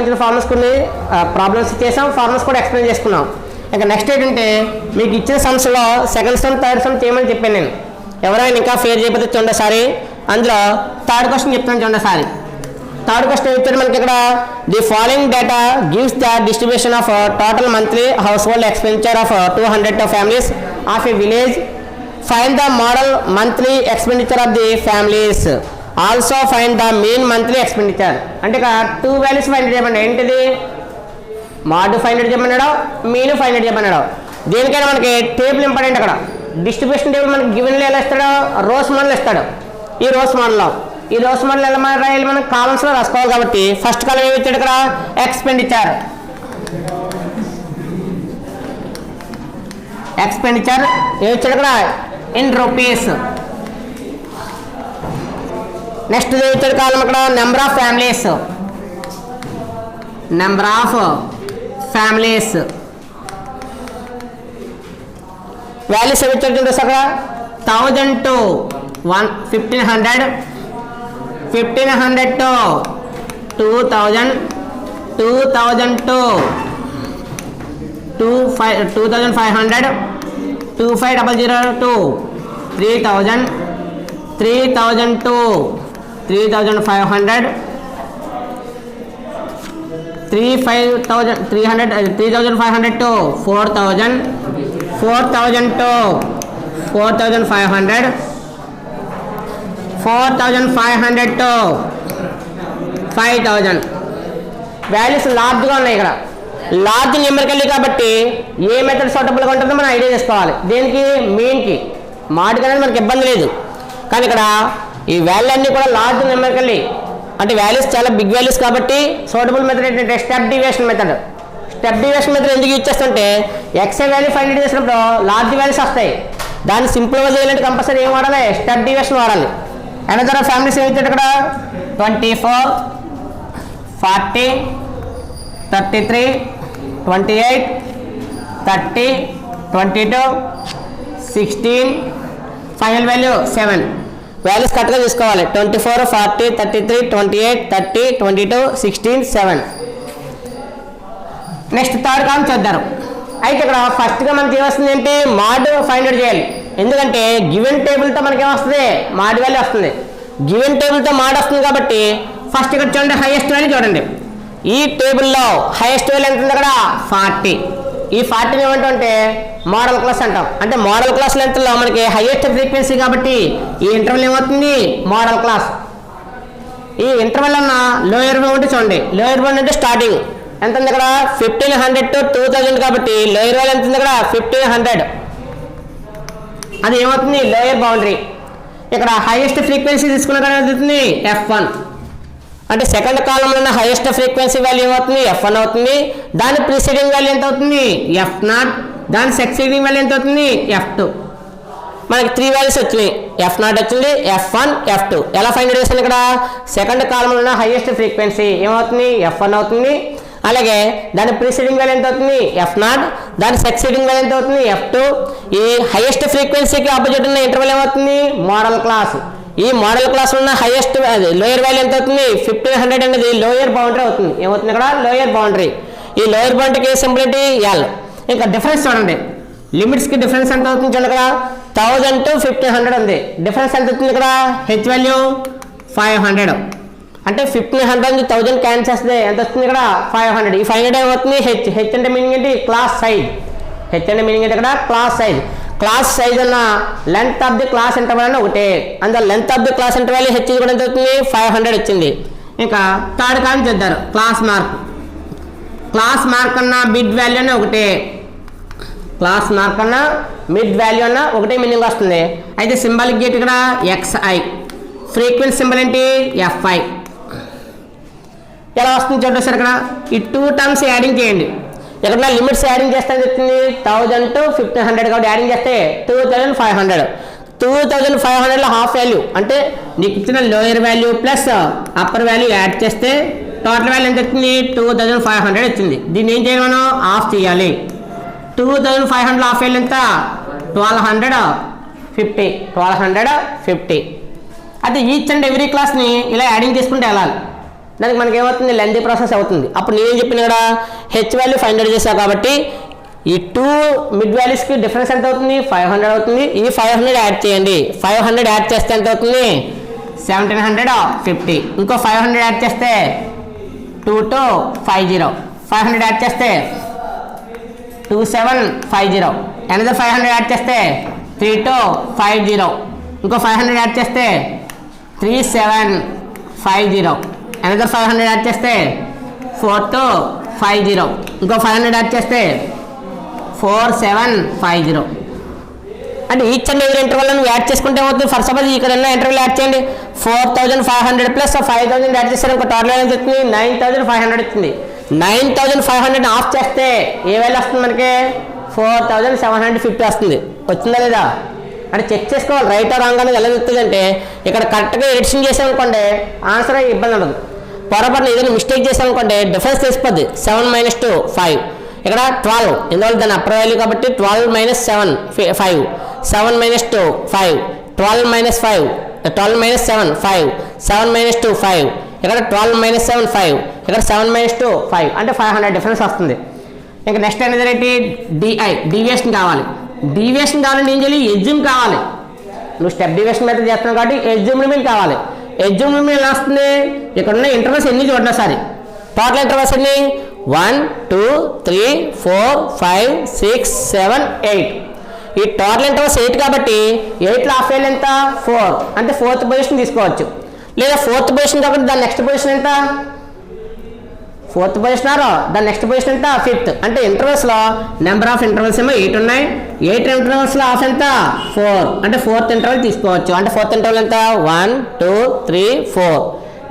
సంబంధించిన ఫార్ములాస్ కొన్ని ప్రాబ్లమ్స్ చేసాం, ఫార్ములాస్ కూడా ఎక్స్ప్లెయిన్ చేసుకున్నాం. ఇంకా నెక్స్ట్ ఏంటంటే మీకు ఇచ్చిన సమ్స్లో సెకండ్ సమ్ థర్డ్ సమ్ చేయమని చెప్పాను నేను. ఎవరైనా ఇంకా ఫేర్ చేయకపోతే చూడండి సారి. అందులో థర్డ్ క్వశ్చన్ చెప్తాను చూడండి సారి. థర్డ్ క్వశ్చన్ ఇచ్చాడు మనకి ఇక్కడ. The following data gives the distribution of total monthly house hold expenditure of 200 families of A village. Find the model monthly expenditure of the families. Also find the mean monthly expenditure. అంటే ఇక్కడ 2 values find చేయమన్నాడు. ఏంటిది? Mod find చేయమన్నాడు, mean find చేయమన్నాడు. దేనికైనా మనకి table important. అక్కడ distribution table మనకి గివెన్లో ఎలా ఇస్తాడు? రోస్ మోడల్ ఇస్తాడు. ఈ రోస్ మోడల్లో ఎలా రాయాలి? మనం కాలమ్స్లో రాసుకోవాలి కాబట్టి ఫస్ట్ కాలం ఏమి ఇచ్చాడు ఇక్కడ? ఎక్స్పెండిచర్. ఏమి ఇచ్చాడు ఇక్కడ? In rupees. నెక్స్ట్ ఏమి ఇచ్చాడు కాలం ఇక్కడ? Number of families. వాల్యూస్ ఏమి ఇచ్చాడు చూడండి అక్కడ? 1000 to 1500, 1500 to 2000, 2000 to 2500, 2500 to 3000, 3000 to 3500, 3500 to 4000, 4000 to 4500, 4500 to 5000. Values లార్జ్గా ఉన్నాయి ఇక్కడ. లార్జ్ న్యూమరికల్లీ కాబట్టి ఏ మెథడ్ సూటబుల్గా ఉంటుందో మనం ఐడియా చేసుకోవాలి. దేనికి? మీన్కి. మాడ్కి అనేది మనకి ఇబ్బంది లేదు. కానీ ఇక్కడ ఈ వాల్యూ అన్నీ కూడా లార్జ్ న్యూమరికల్లీ అంటే వాల్యూస్ చాలా బిగ్ వాల్యూస్ కాబట్టి సూటబుల్ మెథడ్ ఏంటంటే step deviation method. Step deviation method ఎందుకు యూజ్ చేస్తుంటే ఎక్స్ఐ వాల్యూ ఫైండ్ చేసినప్పుడు లార్జ్ వాల్యూస్ వస్తాయి. దాన్ని సింపుల్గా చేయాలంటే కంపల్సరీ ఏం వాడాలి? స్టెప్ డివియేషన్ వాడాలి. అనదర్ ఫ్యామిలీస్ ఏమి ఇచ్చాడు ఇక్కడ? 24, 40, 33, 28, 30, 22, 16, ఫైనల్ వాల్యూ 7. వాల్యూస్ కరెక్ట్గా తీసుకోవాలి. 24, 40, 33, 28, 30, 22, 16, 7. నెక్స్ట్ థర్డ్ కాలం చూద్దాం. అయితే ఇక్కడ ఫస్ట్గా మనకి ఏమొస్తుంది అంటే మాడ్ ఫైండ్ అవుట్ చేయాలి. ఎందుకంటే గివెన్ టేబుల్తో మనకి ఏమొస్తుంది? మాడ్ వాల్యూ వస్తుంది. గివెన్ టేబుల్తో మాడ్ వస్తుంది కాబట్టి ఫస్ట్ ఇక్కడ చూడండి హైయెస్ట్ వాల్యూ చూడండి. ఈ టేబుల్లో హైయెస్ట్ వాల్యూ ఎంత ఉంది అక్కడ? 40. ఈ 40 ఏమంటే మోడల్ క్లాస్ అంటాం. అంటే మోడల్ క్లాస్ లెంత్లో మనకి హైయెస్ట్ ఫ్రీక్వెన్సీ కాబట్టి ఈ ఇంటర్వల్ ఏమవుతుంది? Modal class. ఈ ఇంటర్వల్ అన్న లోయర్ బౌండ్ చూడండి. లోయర్ బౌండ్ అంటే స్టార్టింగ్ ఎంత ఉంది ఇక్కడ? 1500 to 2000 కాబట్టి లోయర్ వాల్యూ ఎంత ఉంది ఇక్కడ? 1500. అది ఏమవుతుంది? Lower boundary. ఇక్కడ హైయెస్ట్ ఫ్రీక్వెన్సీ తీసుకున్న కానీ అవుతుంది F1. అంటే సెకండ్ కాలంలో ఉన్న హైయెస్ట్ ఫ్రీక్వెన్సీ వాల్యూ ఏమవుతుంది? F1 అవుతుంది. దాని ప్రిసీడింగ్ వాల్యూ ఎంత అవుతుంది? F0. దాని సక్సీడింగ్ వాల్యూ ఎంత అవుతుంది? F2. మనకి 3 వాల్యూస్ వచ్చినాయి. F0 వచ్చింది, F1, F2. ఎలా ఫైండ్ చేస్తాను ఇక్కడ? సెకండ్ కాలంలో ఉన్న హైయెస్ట్ ఫ్రీక్వెన్సీ ఏమవుతుంది? F1 అవుతుంది. అలాగే దాని ప్రిసీడింగ్ వాల్యూ ఎంత అవుతుంది? F0. దాని సక్సీడింగ్ వాల్యూ ఎంత అవుతుంది? F2. ఈ హైయెస్ట్ ఫ్రీక్వెన్సీకి ఆపోజిట్ ఉన్న ఇంటర్వల్ ఏమవుతుంది? Modal class. ఈ మోడల్ క్లాస్ ఉన్న హైయెస్ట్ లోయర్ వాల్యూ ఎంత అవుతుంది? 1500 అనేది లోయర్ బౌండరీ అవుతుంది. ఏమవుతుంది ఇక్కడ? Lower boundary. ఈ లోయర్ బౌండరీకి సింపులిటీ L. ఇంకా డిఫరెన్స్ చూడండి. లిమిట్స్కి డిఫరెన్స్ ఎంత అవుతుంది చూడండి. ఇక్కడ 1000 to 1500 ఉంది. డిఫరెన్స్ ఎంత అవుతుంది ఇక్కడ? H value 500. అంటే 1500 నుంచి 1000 క్యాన్సిల్ చేస్తే ఎంత వస్తుంది ఇక్కడ? 500. ఈ 500 ఏమవుతుంది? హెచ్. హెచ్ అంటే మీనింగ్ ఏంటి? Class size. హెచ్ అంటే మీనింగ్ ఏంటి ఇక్కడ? Class size. క్లాస్ సైజ్ అన్న length of the class interval అన్న ఒకటే. అందులో length of the class interval H కూడా ఎంత అవుతుంది? 500 వచ్చింది. ఇంకా థర్డ్ కాలం చేద్దారు. Class mark. క్లాస్ మార్క్ అన్న మిడ్ వాల్యూ అన్న ఒకటే. క్లాస్ మార్క్ అన్న మిడ్ వాల్యూ అన్న ఒకటే మీనింగ్ వస్తుంది. అయితే సింబాలిక్ గేట్ ఇక్కడ XI. ఫ్రీక్వెన్సీ సింబల్ ఏంటి? FI. ఎలా వస్తుంది చూడండి సార్. ఇక్కడ ఈ 2 టర్మ్స్ యాడింగ్ చేయండి. ఎక్కడన్నా లిమిట్స్ యాడింగ్ చేస్తే చెప్తుంది 1000 to 1500 కాబట్టి యాడింగ్ చేస్తే 2500. 2500లో హాఫ్ వాల్యూ అంటే నీకు ఇచ్చిన lower value plus upper value add చేస్తే టోటల్ వాల్యూ ఎంత వచ్చింది? 2500 వచ్చింది. దీన్ని ఏం చేయాలి? మనం ఆఫ్ చేయాలి. 2500 హాఫ్ వాల్యూ ఎంత? 1250. 1250. అయితే ఈచ్ అండ్ ఎవ్రీ క్లాస్ని ఇలా యాడింగ్ చేసుకుంటే వెళ్ళాలి. దానికి మనకి ఏమవుతుంది, లెంతీ ప్రాసెస్ అవుతుంది. అప్పుడు నేను చెప్పిన ఇక్కడ హెచ్ వాల్యూ ఫైండ్ అవుట్ చేశాను కాబట్టి ఈ 2 మిడ్ వాల్యూస్కి డిఫరెన్స్ ఎంత అవుతుంది, 500 అవుతుంది. ఈ 500 యాడ్ చేయండి. 500 యాడ్ చేస్తే ఎంత అవుతుంది, 1750. ఇంకో 500 యాడ్ చేస్తే 2250. 500 యాడ్ చేస్తే 2750. అనదర్ 500 యాడ్ చేస్తే 3250. ఇంకో 500 యాడ్ చేస్తే 3750. అనదర్ 500 యాడ్ చేస్తే 4250. ఇంకో 500 యాడ్ చేస్తే 4750. అంటే ఈచ్ అండ్ ఎవరి ఇంటర్వల్ నువ్వు యాడ్ చేసుకుంటే ఏమవుతుంది, ఫర్ సపోజ్ ఇక్కడ ఉన్న ఇంటర్వల్ యాడ్ చేయండి. 4500 ప్లస్ 5000 యాడ్ చేస్తారు, ఇంకో టోటల్ ఎంత వస్తుంది, 9500 వచ్చింది. 9500 ఆఫ్ చేస్తే ఏ వాల్యూ వస్తుంది మనకి, 4750 వస్తుంది. వచ్చిందా లేదా అంటే చెక్ చేసుకోవాలి. రైట్ ఆర్ రాంగ్ అనేది ఎలా చెప్తుంది అంటే ఇక్కడ కరెక్ట్గా ఎడిషన్ చేసామనుకోండి ఆన్సర్ ఇబ్బంది ఉండదు. పొరపాటున ఏదైనా మిస్టేక్ చేసామనుకోండి డిఫరెన్స్ తెలిసిపోద్ది. 7 - 2 5. ఇక్కడ 12 ఎందువల్ల దాని అప్పర్ వాల్యూ కాబట్టి 12 - 7 5. 7 - 2 5. 12 - 5 12 - 7 5. 7 - 2 5. ఇక్కడ 12 - 7 5. ఇక్కడ 7 - 2 5. అంటే 500 డిఫరెన్స్ వస్తుంది. ఇంకా నెక్స్ట్ అనేది ఏంటి, డీవియేషన్ కావాలి. డీవియేషన్ కావాలంటే ఏం చేయాలి, ఎజ్యూమ్ కావాలి. నువ్వు స్టెప్ డీవియేషన్ మెథడ్ చేస్తున్నావు కాబట్టి ఎజ్యూమ్ లిమిట్ కావాలి. ఎజ్యూమ్ లిమిట్ ఎలా వస్తుంది, ఇక్కడ ఉన్న ఇంటర్వల్స్ ఎన్ని చూడండి సారి. టోటల్ ఇంటర్వల్స్ ఎన్ని, 1 2 3 4 5 6 7 8. ఈ టోటల్ ఇంటర్వల్స్ 8 కాబట్టి 8లో హాఫ్ వాల్యూ ఎంత, 4. అంటే 4th పొజిషన్ తీసుకోవచ్చు. లేదా 4th పొజిషన్ కాబట్టి దాని నెక్స్ట్ పొజిషన్ ఎంత, 4th పొజిషన్ దాని నెక్స్ట్ పొజిషన్ ఎంత, 5th. అంటే ఇంటర్వల్స్లో నెంబర్ ఆఫ్ ఇంటర్వల్స్ ఏమో 8 ఉన్నాయి. 8 ఇంటర్వల్స్లో హాఫ్ ఎంత, 4. అంటే 4th ఇంటర్వల్ తీసుకోవచ్చు. అంటే 4th ఇంటర్వల్ ఎంత, 1 2 3 4.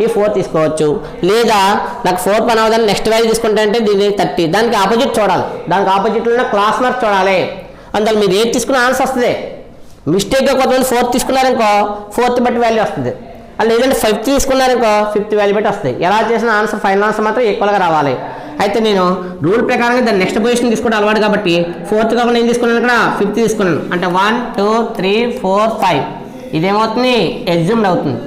ఈ 4 తీసుకోవచ్చు. లేదా నాకు 4 పని అవ్వదని నెక్స్ట్ వాల్యూ తీసుకుంటే అంటే దీన్ని 30. దానికి ఆపోజిట్ చూడాలి. దానికి ఆపోజిట్లో ఉన్న క్లాస్ మార్క్ చూడాలి. అందులో మీరు ఏది తీసుకున్న ఆన్సర్ వస్తుంది. మిస్టేక్గా కొంతమంది 4th తీసుకున్నారనుకో 4th బట్టి వాల్యూ వస్తుంది. లేదంటే 5th తీసుకున్నారనుకో 5th వాల్యూ బట్టి వస్తుంది. ఎలా చేసిన ఆన్సర్ ఫైనల్ ఆన్సర్ మాత్రం ఈక్వల్గా రావాలి. అయితే నేను రూల్ ప్రకారంగా దాన్ని నెక్స్ట్ పొజిషన్ తీసుకోవడం అలవాటు కాబట్టి 4th కాకుండా ఏం తీసుకున్నాను, ఇక్కడ 5th తీసుకున్నాను. అంటే 1 2 3 4 5. ఇదేమవుతుంది, ఎగ్జామ్డ్ అవుతుంది.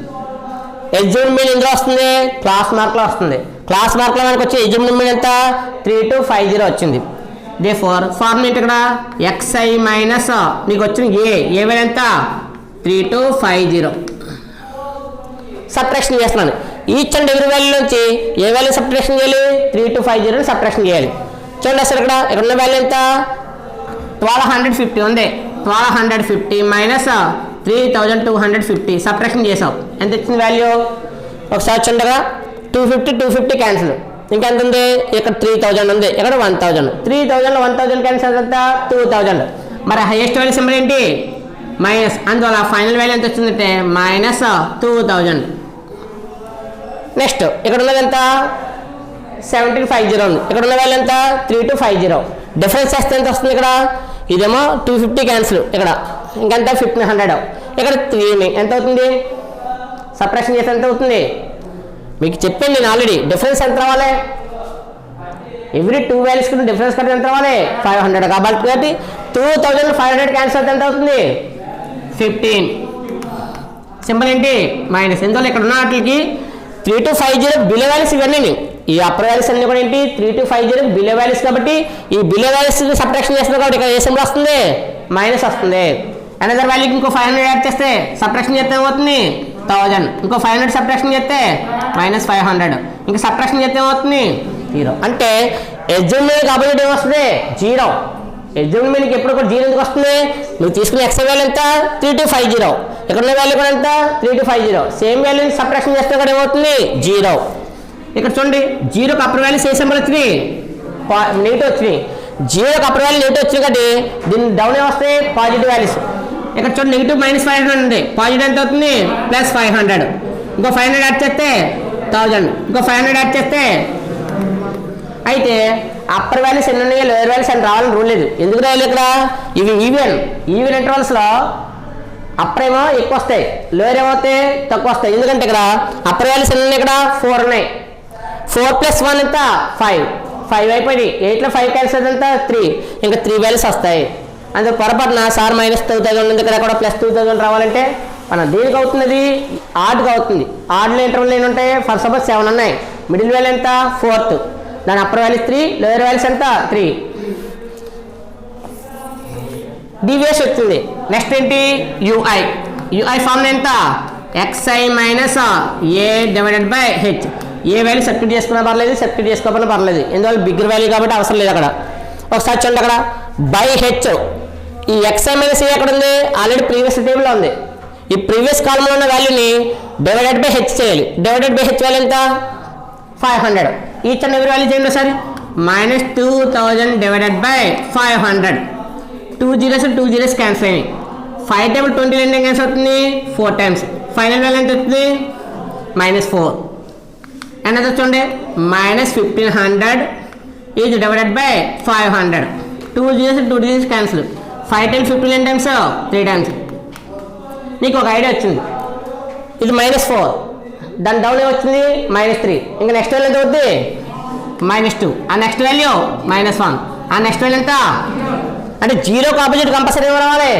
ఎగ్జామ్ మీన్ ఎందులో వస్తుంది, క్లాస్ మార్క్లో వస్తుంది. క్లాస్ మార్క్లో మనకు వచ్చి ఎగ్జామ్ మీన్ ఎంత, 3250 వచ్చింది. దేర్ఫోర్ ఫార్ములా ఏంటి, ఇక్కడ xi మైనస్ నీకు వచ్చిన ఏ వాల్యూ ఎంత, 3250. సబ్ట్రాక్షన్ చేస్తున్నాను. ఈచ్ అండ్ ఎవరి వాల్యూ నుంచి ఏ వాల్యూ సబ్ట్రాక్షన్ చేయాలి, 3250 సబ్ట్రాక్షన్ చేయాలి. చూడండి అసలు ఇక్కడ ఉన్న వాల్యూ ఎంత, 1250 ఉంది. 1250 మైనస్ 3250 సబ్ట్రాక్షన్ చేసావు. ఎంత ఇచ్చిన వాల్యూ ఒకసారి చూడగా 250 క్యాన్సిల్. ఇంకా ఎంత ఉంది, ఇక్కడ 3000 ఉంది, ఇక్కడ 1000. 3000లో 1000 క్యాన్సిల్ ఎంత, 2000. మరి హైయెస్ట్ వాల్యూ సింబల్ ఏంటి, మైనస్. అందువల్ల ఫైనల్ వాల్యూ ఎంత వచ్చిందంటే -2000. నెక్స్ట్ ఇక్కడ ఉన్నది ఎంత, 1750 ఉంది. ఇక్కడ ఉన్న వాల్యూ ఎంత, 3250. డిఫరెన్స్ చేస్తే ఎంత వస్తుంది, ఇక్కడ ఇదేమో 250 క్యాన్సిల్, ఇక్కడ ఇంకెంత 1500. ఇక్కడ 3 ఎంత అవుతుంది, సబ్ట్రాక్షన్ చేస్తే ఎంత అవుతుంది మీకు చెప్పాను నేను ఆల్రెడీ. డిఫరెన్స్ ఎంత రావాలి, ఎవ్రీ 2 వాల్యూస్కి డిఫరెన్స్ కట్టి ఎంత రావాలి, 500. కాబట్టి 2500 క్యాన్సిల్ అయితే ఎంత అవుతుంది, 15. సింపుల్ ఏంటి, మైనస్. ఎందువల్ల ఇక్కడ ఉన్న వాటికి 3250 బిలో వాల్యూస్ ఇవన్నీ. ఈ అప్పర్ వాల్యూస్ అన్ని కూడా ఏంటి, 3250 బిలో వాల్యూస్ కాబట్టి ఈ బిలో వాల్యూస్ సబ్ట్రాక్షన్ చేస్తున్నారు కాబట్టి ఇక్కడ ఏ సింబల్ వస్తుంది, మైనస్ వస్తుంది. అనదర్ వాల్యూకి ఇంకో 500 యాడ్ చేస్తే సబ్ట్రాక్షన్ చేస్తే ఏమవుతుంది, 1000. ఇంకో 500 సబ్ట్రాక్షన్ చేస్తే -500. ఇంకా సబ్ట్రాక్షన్ చేస్తే ఏమవుతుంది, 0. అంటే ఎగ్జామ్ మీద ఆపోజిట్ ఏమొస్తుంది, 0. ఎగ్జామ్ మీదకి ఎప్పుడు కూడా 0 ఎందుకు వస్తుంది, నువ్వు తీసుకున్న ఎక్స్ వాల్యూ ఎంత, 3250. ఇక్కడ ఉన్న వాల్యూ కూడా ఎంత, 3250. సేమ్ వాల్యూని సబ్ట్రాక్షన్ చేస్తే కూడా ఏమవుతుంది, 0. ఇక్కడ చూడండి 0కి అప్పర్ వాల్యూస్ ఏ సింబల్ వచ్చినాయి, నెగిటివ్ వచ్చినాయి. 0కి అప్పర్ వాల్యూ నెగిటివ్ వచ్చినాయి కాబట్టి దీన్ని డౌన్ ఏమొస్తాయి, పాజిటివ్ వాల్యూస్. ఇక్కడ చూడండి నెగిటివ్ -500 ఉంది, పాజిటివ్ ఎంత అవుతుంది, +500. ఇంకో 500 యాడ్ చేస్తే 1000. ఇంకో 500 యాడ్ చేస్తే. అయితే అప్పర్ వాల్యూస్ ఎన్ని ఉన్నాయి, లోయర్ వాల్యూస్ అని రావాలని రూల్ లేదు. ఎందుకు రావాలి, ఇక్కడ ఇవి ఈవెన్ ఇంటర్వల్స్లో అప్పర్ ఏమో ఎక్కువ వస్తాయి, లోయర్ ఏమవుతాయి తక్కువ వస్తాయి. ఎందుకంటే ఇక్కడ అప్పర్ వాల్యూస్ ఎన్ని ఉన్నాయి, ఇక్కడ 4 ఉన్నాయి. 4 + 1 ఎంత, 5 అయిపోయింది. 8లో 5 క్యాన్సిల్ ఎంత, 3. ఇంకా 3 వాల్యూస్ వస్తాయి. అందులో పొరపాటున సార్ -2000 ఉంది, ఇక్కడ కూడా +2000 రావాలంటే మనం దేనికి అవుతుంది, ఆడ్గా అవుతుంది. ఆడ్లో ఇంటర్వల్ ఎన్ని ఉంటాయి, ఫర్ సపోజ్ 7 ఉన్నాయి. మిడిల్ వాల్యూ ఎంత 4th, దాని అప్పర్ వాల్యూ 3, లోయర్ వాల్యూస్ ఎంత 3. డివియేషన్ వచ్చింది. నెక్స్ట్ ఏంటి ui. ui ఫార్ములా ఎంత xi minus a divided by h. A value substitute చేసుకున్నా పర్లేదు, సబ్స్టిట్యూట్ చేసుకోకపోయినా పర్లేదు, ఎందువల్ల బిగ్గర్ వాల్యూ కాబట్టి అవసరం లేదు అక్కడ. ఒకసారి చూడండి అక్కడ బై హెచ్. ఈ xi మైనస్ a ఎక్కడ ఉంది, ఆల్రెడీ ప్రీవియస్ టేబుల్లో ఉంది. ఈ ప్రీవియస్ కాలంలో ఉన్న వాల్యూని డివైడెడ్ బై హెచ్ చేయాలి. డివైడెడ్ బై హెచ్ వాల్యూ ఎంత 500. ఈచ్ అండ్ ఎవరి వాల్యూ చేయండి sir. -2000 divided by 500. 2 zeros cancel అయినాయి. 5 టేబుల్ 20 ఎన్ని క్యాన్సిల్ అవుతుంది 4 times. ఫైనల్ వాల్యూ ఎంత వస్తుంది -4. అండ్ అది చూడండి -1500 is divided by 500. 2 zeros cancel. 5 times 15 ఎన్ని టైమ్స్ 3 times. నీకు ఒక ఐడియా వచ్చింది. ఇది -4, దాని డౌన్ ఏమొచ్చింది -3. ఇంకా నెక్స్ట్ వాల్యూ ఎంత అవుతుంది -2. ఆ నెక్స్ట్ వాల్యూ -1. ఆ నెక్స్ట్ వాల్యూ ఎంత అంటే జీరోకి ఆపోజిట్ కంపల్సరీ ఏమో రావాలి,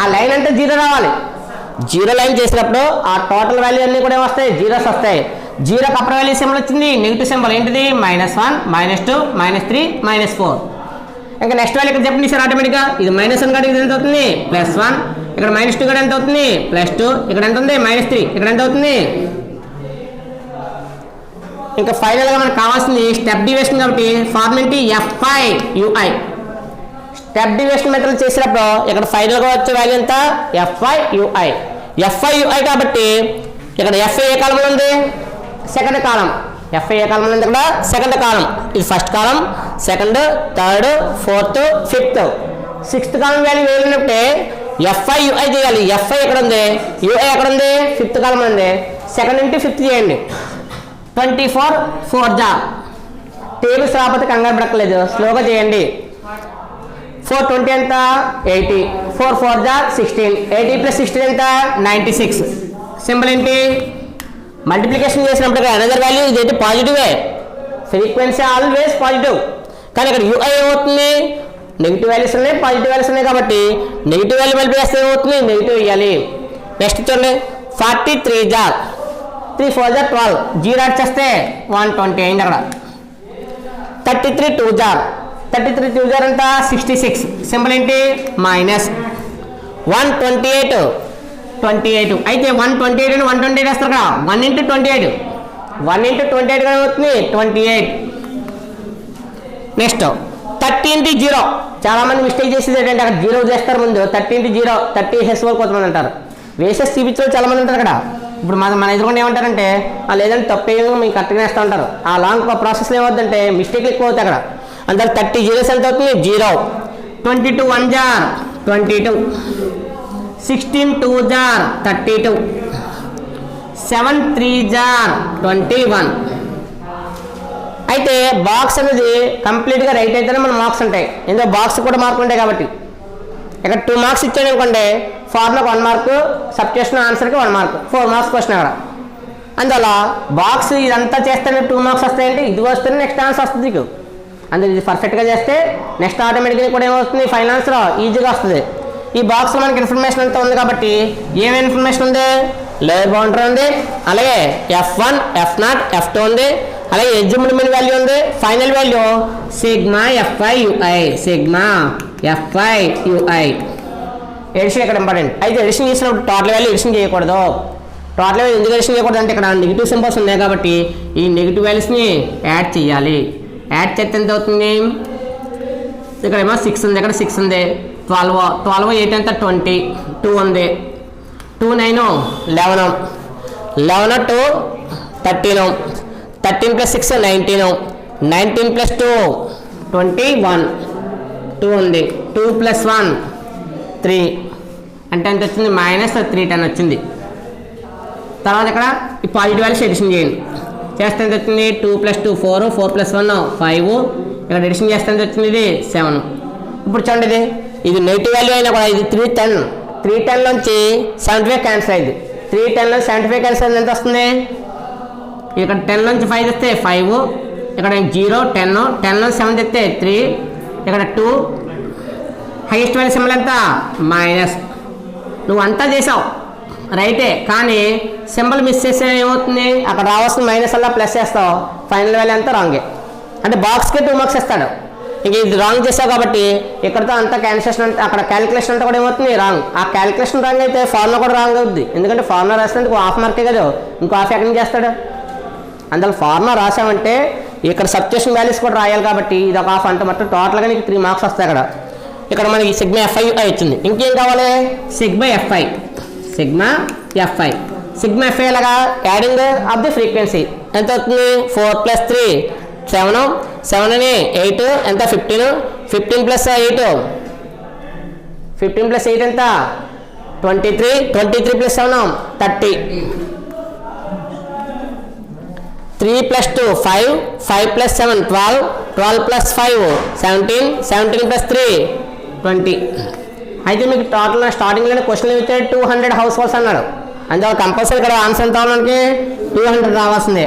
ఆ లైన్ అంటే జీరో రావాలి. జీరో లైన్ చేసినప్పుడు ఆ టోటల్ వాల్యూ అన్నీ కూడా వస్తాయి, జీరోస్ వస్తాయి. జీరోకి అప్పర్ వాల్యూ సింబల్ వచ్చింది, నెగిటివ్ సింబల్ ఏంటిది -1, -2, -3, -4. ఇంకా నెక్స్ట్ వాల్యూ ఇక్కడ చెప్పండి సార్ ఆటోమేటిక్గా. ఇది -1 కాదు, ఇది ఎంత అవుతుంది +1. ఇక్కడ -2 కూడా ఎంత అవుతుంది +2. ఇక్కడ ఎంత ఉంది -3. ఇక్కడ ఎంత అవుతుంది. ఇంకా ఫైనల్గా మనకు కావాల్సింది స్టెప్ డివిజన్ కాబట్టి formula FI UI. Step division method చేసినప్పుడు ఇక్కడ ఫైనల్గా వచ్చే వాల్యూ ఎంత FI UI. FI UI కాబట్టి ఇక్కడ FI ఏ కాలంలో ఉంది సెకండ్ కాలం. FI ఏ కాలంలో ఉంది ఇక్కడ సెకండ్ కాలం. ఇది ఫస్ట్ కాలం, second, third, fourth, fifth, sixth column value వేయాలంటే FI UI చేయాలి. FI ఎక్కడ ఉంది, UI ఎక్కడ ఉంది, ఫిఫ్త్ కాలం ఉంది. సెకండ్ ఇంటూ ఫిఫ్త్ చేయండి. 24 4 జా. టేబుల్స్ రాకపోతే కంగారు పడక్కలేదు, స్లోగా చేయండి. 420 ఎంత 80. 4 4 జా 16. 80 + 16 ఎంత 96. సింబల్ ఏంటి మల్టిప్లికేషన్ చేసినప్పుడు అనదర్ వాల్యూ ఇదైతే పాజిటివే, ఫ్రీక్వెన్సీ ఆల్వేస్ పాజిటివ్. కానీ ఇక్కడ UI ఏమవుతుంది నెగిటివ్ వాల్యూస్ ఉన్నాయి, పాజిటివ్ వాల్యూస్ ఉన్నాయి కాబట్టి నెగిటివ్ వాల్యూ మల్టిప్లై చేస్తే ఏమవుతుంది నెగిటివ్ ఇవ్వాలి. నెక్స్ట్ చూడండి 43 జా 3 4 జా 12. 0 యాడ్ చేస్తే 120 అయింది అక్కడ. 33 2 జా 33 2 జా ఎంత 66. సింబల్ ఏంటి -128 28. అయితే 128 అని 128 వేస్తారు కదా, 1 × 28 1 × 28 కూడా అవుతుంది 28. నెక్స్ట్ 30 × 0. చాలా మంది మిస్టేక్ చేసేది ఏంటంటే అక్కడ 0 చేస్తారు ముందు, 30 × 0 30 హెస్ వరకు కొంతమంది అంటారు. వేసెస్ చూపించే చాలా మంది ఉంటారు అక్కడ. ఇప్పుడు మన ఎదురుకుండా ఏమంటారంటే లేదంటే తప్పు మీకు కరెక్ట్గా వేస్తూ ఉంటారు. ఆ లాంగ్ ప్రాసెస్లో ఏమవుతుందంటే మిస్టేక్లు ఎక్కువ అవుతాయి అక్కడ. అందులో 30 zeros ఎంత అవుతుంది 0. 22 1 జా 22. 16 2 జా 32. 7 3 జా 21. అయితే బాక్స్ అనేది కంప్లీట్గా రైట్ అయితేనే మన మార్క్స్ ఉంటాయి, ఎందుకంటే బాక్స్ కూడా మార్కులు ఉంటాయి కాబట్టి. ఇక్కడ 2 మార్క్స్ ఇచ్చాను అనుకోండి, ఫార్ములాకి 1 మార్కు, సబ్స్టిట్యూషన్ ఆన్సర్కి 1 మార్కు, 4 మార్క్స్ క్వశ్చన్ అక్కడ. అందువల్ల బాక్స్ ఇదంతా చేస్తేనే 2 మార్క్స్ వస్తాయంటే ఇది వస్తేనే నెక్స్ట్ ఆన్సర్ వస్తుంది నీకు. అందులో ఇది పర్ఫెక్ట్గా చేస్తే నెక్స్ట్ ఆటోమేటిక్గా కూడా ఏమవుతుంది ఫైనల్ ఆన్సర్ ఈజీగా వస్తుంది. ఈ బాక్స్లో మనకి ఇన్ఫర్మేషన్ అంతా ఉంది కాబట్టి ఏమేమి ఇన్ఫర్మేషన్ ఉంది, లోయర్ బౌండరీ ఉంది, అలాగే F1 F0 F2 ఉంది, అలాగే ఎడ్జ్మెంట్ మిన్ వాల్యూ ఉంది, final value sigma FI UI. Sigma FI UI addition ఇక్కడ ఇంపార్టెంట్. అయితే ఎడిషన్ చేసినప్పుడు టోటల్ వాల్యూ ఎడిషన్ చేయకూడదు. టోటల్ వాల్యూ ఎందుకు ఎడిషన్ చేయకూడదు అంటే ఇక్కడ నెగిటివ్ సింబల్స్ ఉన్నాయి కాబట్టి ఈ నెగిటివ్ వాల్యూస్ని యాడ్ చేయాలి. యాడ్ చేస్తే ఎంత అవుతుంది, ఇక్కడ ఏమో 6 ఉంది, ఇక్కడ 6 ఉంది, 12 8 ఎంత 20, 2 ఉంది, 2 9 11, 11 2 13, 13 + 6 19, 19 + 2 21, 2 ఉంది, 2 + 1 3 అంటే ఎంత వచ్చింది -310 వచ్చింది. తర్వాత ఇక్కడ ఈ పాజిటివ్ వాల్యూస్ ఎడిషన్ చేయండి. చేస్తే ఎంత వచ్చింది 2 + 2 4, 4 + 1 5. ఇక్కడ ఎడిషన్ చేస్తే ఎంత వచ్చింది ఇది 7. ఇప్పుడు చూడండి ఇది నెగిటివ్ వాల్యూ అయినా కూడా ఇది 310 నుంచి 75 క్యాన్సిల్ అయింది. 310 నుంచి 75 క్యాన్సిల్ అయింది ఎంత వస్తుంది, ఇక్కడ 10 నుంచి 5 తెస్తే 5, ఇక్కడ 0 10, 10 నుంచి 7 తెస్తే 3, ఇక్కడ 2, హైయెస్ట్ వాల్యూ సింబల్ ఎంత మైనస్. నువ్వు అంతా చేసావు రైటే, కానీ సింబల్ మిస్ చేస్తే ఏమవుతుంది, అక్కడ రావాల్సిన మైనస్ అలా ప్లస్ చేస్తావు, ఫైనల్ వాల్యూ అంతా రాంగే. అంటే బాక్స్కి 2 మార్క్స్ ఇస్తాడు. ఇంక ఇది రాంగ్ చేసావు కాబట్టి ఇక్కడతో అంతా క్యాన్సిలేషన్ అంటే అక్కడ క్యాలిక్యులేషన్ అంతా కూడా ఏమవుతుంది రాంగ్. ఆ క్యాలిక్యులేషన్ రాంగ్ అయితే ఫార్ములా కూడా రాంగ్ అవుద్ది. ఎందుకంటే ఫార్ములా రాసినందుకు హాఫ్ మార్కే కదా, ఇంకో హాఫ్ ఎక్కడి నుంచి చేస్తాడు. అందులో ఫార్ములా రాసామంటే ఇక్కడ సబ్స్టిట్యూషన్ వాల్యూస్ కూడా రాయాలి కాబట్టి ఇది ఒక హాఫ్ అంటే మొత్తం టోటల్గా నీకు 3 మార్క్స్ వస్తాయి అక్కడ. ఇక్కడ మనకి సిగ్మా ఎఫ్ఐ వచ్చింది. ఇంకేం కావాలి, sigma FI. Sigma FI sigma FI లాగా యాడింగ్ ఆఫ్ ది ఫ్రీక్వెన్సీ ఎంత అవుతుంది, 4 + 3 7, 7 అని 8 ఎంత 15, 15 + 8, 15 + 8 ఎంత 23, 23 + 7 30, 3 + 2 5, 5 + 7 12, 12 + 5 17, 17 + 3 20. అయితే మీకు టోటల్ స్టార్టింగ్లోనే క్వశ్చన్ ఇచ్చాడు 200 హౌస్ హోల్డ్స్ అన్నాడు. అందులో కంపల్సరీ ఇక్కడ ఆన్సర్ ఎంత మనకి 200 రావాల్సిందే.